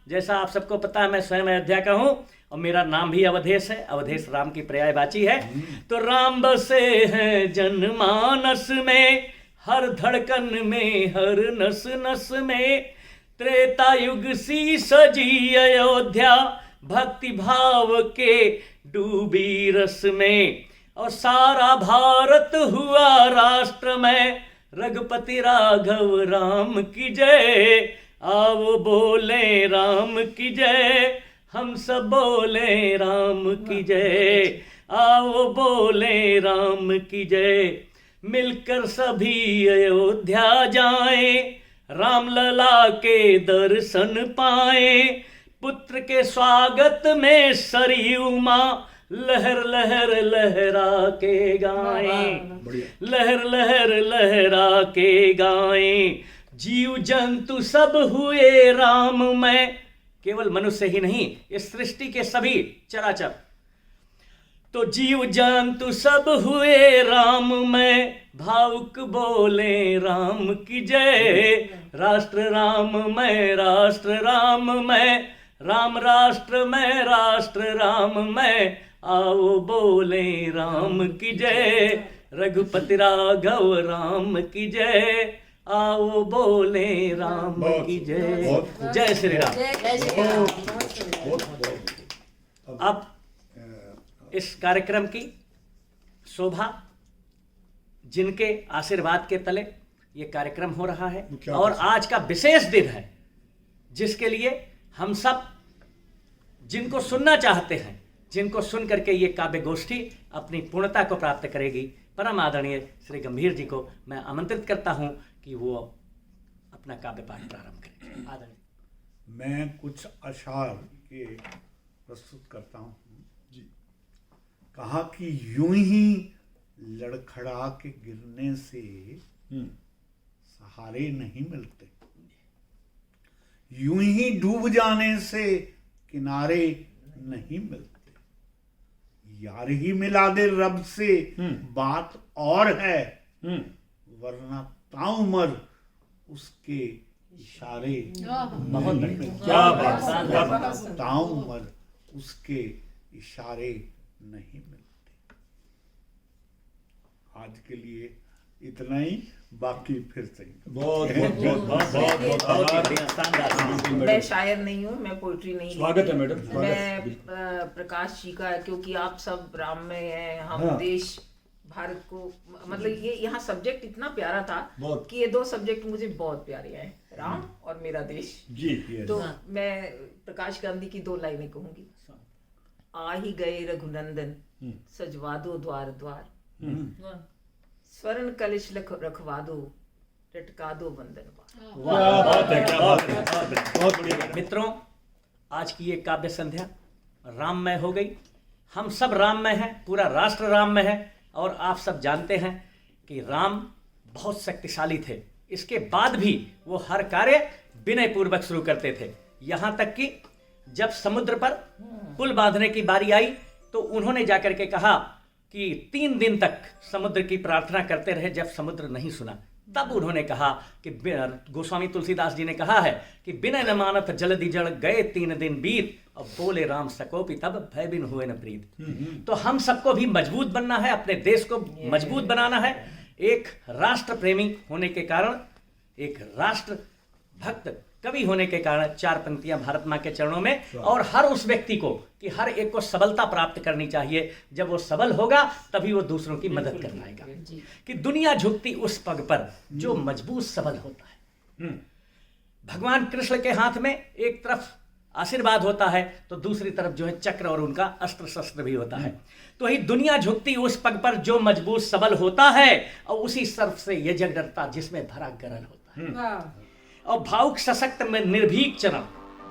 जैसा आप सबको पता है, मैं स्वयं अयोध्या का हूं और मेरा नाम भी अवधेश है। अवधेश राम की पर्यायवाची है। तो राम बसे हैं जनमानस में, हर धड़कन में, हर नस नस में। त्रेता युग सी सजी अयोध्या, भक्ति भाव के डूबी रस में। और सारा भारत हुआ राष्ट्र में, रघुपति राघव राम की जय। आओ बोले राम की जय, हम सब बोले राम की जय। आओ बोले राम की जय। मिलकर सभी अयोध्या जाएं, रामलला के दर्शन पाएं। पुत्र के स्वागत में सरयू माँ लहर लहर लहरा के गाएं, लहर लहर लहरा के गाएं। जीव जंतु सब हुए राम में, केवल मनुष्य ही नहीं, इस सृष्टि के सभी चराचर। तो जीव जंतु सब हुए राम में, भावुक बोले राम की जय। राष्ट्र राम में, राष्ट्र राम में, राम राष्ट्र में, राष्ट्र राम में। आओ बोले राम की जय, रघुपति राघव राम की जय। आओ बोले राम की जय। जय श्री राम। अब इस कार्यक्रम की शोभा, जिनके आशीर्वाद के तले ये कार्यक्रम हो रहा है, और आज का विशेष दिन है, जिसके लिए हम सब जिनको सुनना चाहते हैं, जिनको सुन करके ये काव्य गोष्ठी अपनी पूर्णता को प्राप्त करेगी, परम आदरणीय श्री गंभीर जी को मैं आमंत्रित करता हूं कि वो अपना काव्य पाठ प्रारंभ करें। आदरणीय। मैं कुछ अशार के प्रस्तुत करता हूँ जी। कहा कि यूं ही लड़खड़ा के गिरने से सहारे नहीं मिलते, यूं ही डूब जाने से किनारे नहीं मिलते। यार ही मिला दे रब से बात और है, वरना ताउमर उसके इशारे बहुत बढ़िया, क्या बात, ताउमर उसके इशारे नहीं मिलते। आज के लिए इतना ही, बाकी फिर से बहुत मैं शायर नहीं हूँ, मैं पोइट्री नहीं। स्वागत है मैडम। मैं प्रकाश जी का, क्योंकि आप सब राम में हैं, हम देश भारत को, मतलब ये यहाँ सब्जेक्ट इतना प्यारा था कि ये दो सब्जेक्ट मुझे बहुत प्यारे हैं, राम और मेरा देश जी। तो मैं प्रकाश गांधी की दो लाइनें कहूंगी। आ ही गए रघुनंदन, सजवा दो द्वार द्वार, स्वर्ण कलश रखवा दो, लटका दो वंदन बार। मित्रों, आज की ये काव्य संध्या राममय हो गई। हम सब राममय हैं, पूरा राष्ट्र राममय है। और आप सब जानते हैं कि राम बहुत शक्तिशाली थे, इसके बाद भी वो हर कार्य विनय पूर्वक शुरू करते थे। यहाँ तक कि जब समुद्र पर पुल बांधने की बारी आई तो उन्होंने जाकर के कहा कि 3 दिन तक समुद्र की प्रार्थना करते रहे। जब समुद्र नहीं सुना तब उन्होंने कहा कि, गोस्वामी तुलसीदास जी ने कहा है कि बिना न मानत जलधि जड़ गए 3 दिन बीत, अब बोले राम सकोपी तब भय बिन हुए न प्रीत। तो हम सबको भी मजबूत बनना है, अपने देश को मजबूत बनाना है। एक राष्ट्र प्रेमी होने के कारण, एक राष्ट्र भक्त कवि होने के कारण 4 पंक्तियां भारत माँ के चरणों में। और हर उस व्यक्ति को, कि हर एक को सबलता प्राप्त करनी चाहिए। जब वो सबल होगा तभी वो दूसरों की मदद कर पाएगा। कि दुनिया झुकती उस पग पर जो मजबूत सबल होता है। भगवान कृष्ण के हाथ में एक तरफ आशीर्वाद होता है तो दूसरी तरफ जो है चक्र और उनका अस्त्र शस्त्र भी होता है। तो ही दुनिया झुकती उस पग पर जो मजबूत सबल होता है, और उसी सर्फ से ये जग डरता जिसमें भरा गरल होता है। और भावुक सशक्त में निर्भीक चरण,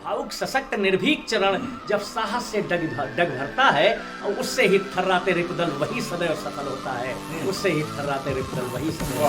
भावुक सशक्त निर्भीक चरण जब साहस से डग भरता है, और उससे ही थर्राते रिपुदल वही सदैव सफल होता है। उससे ही थर्राते रिपुदल वही सदैव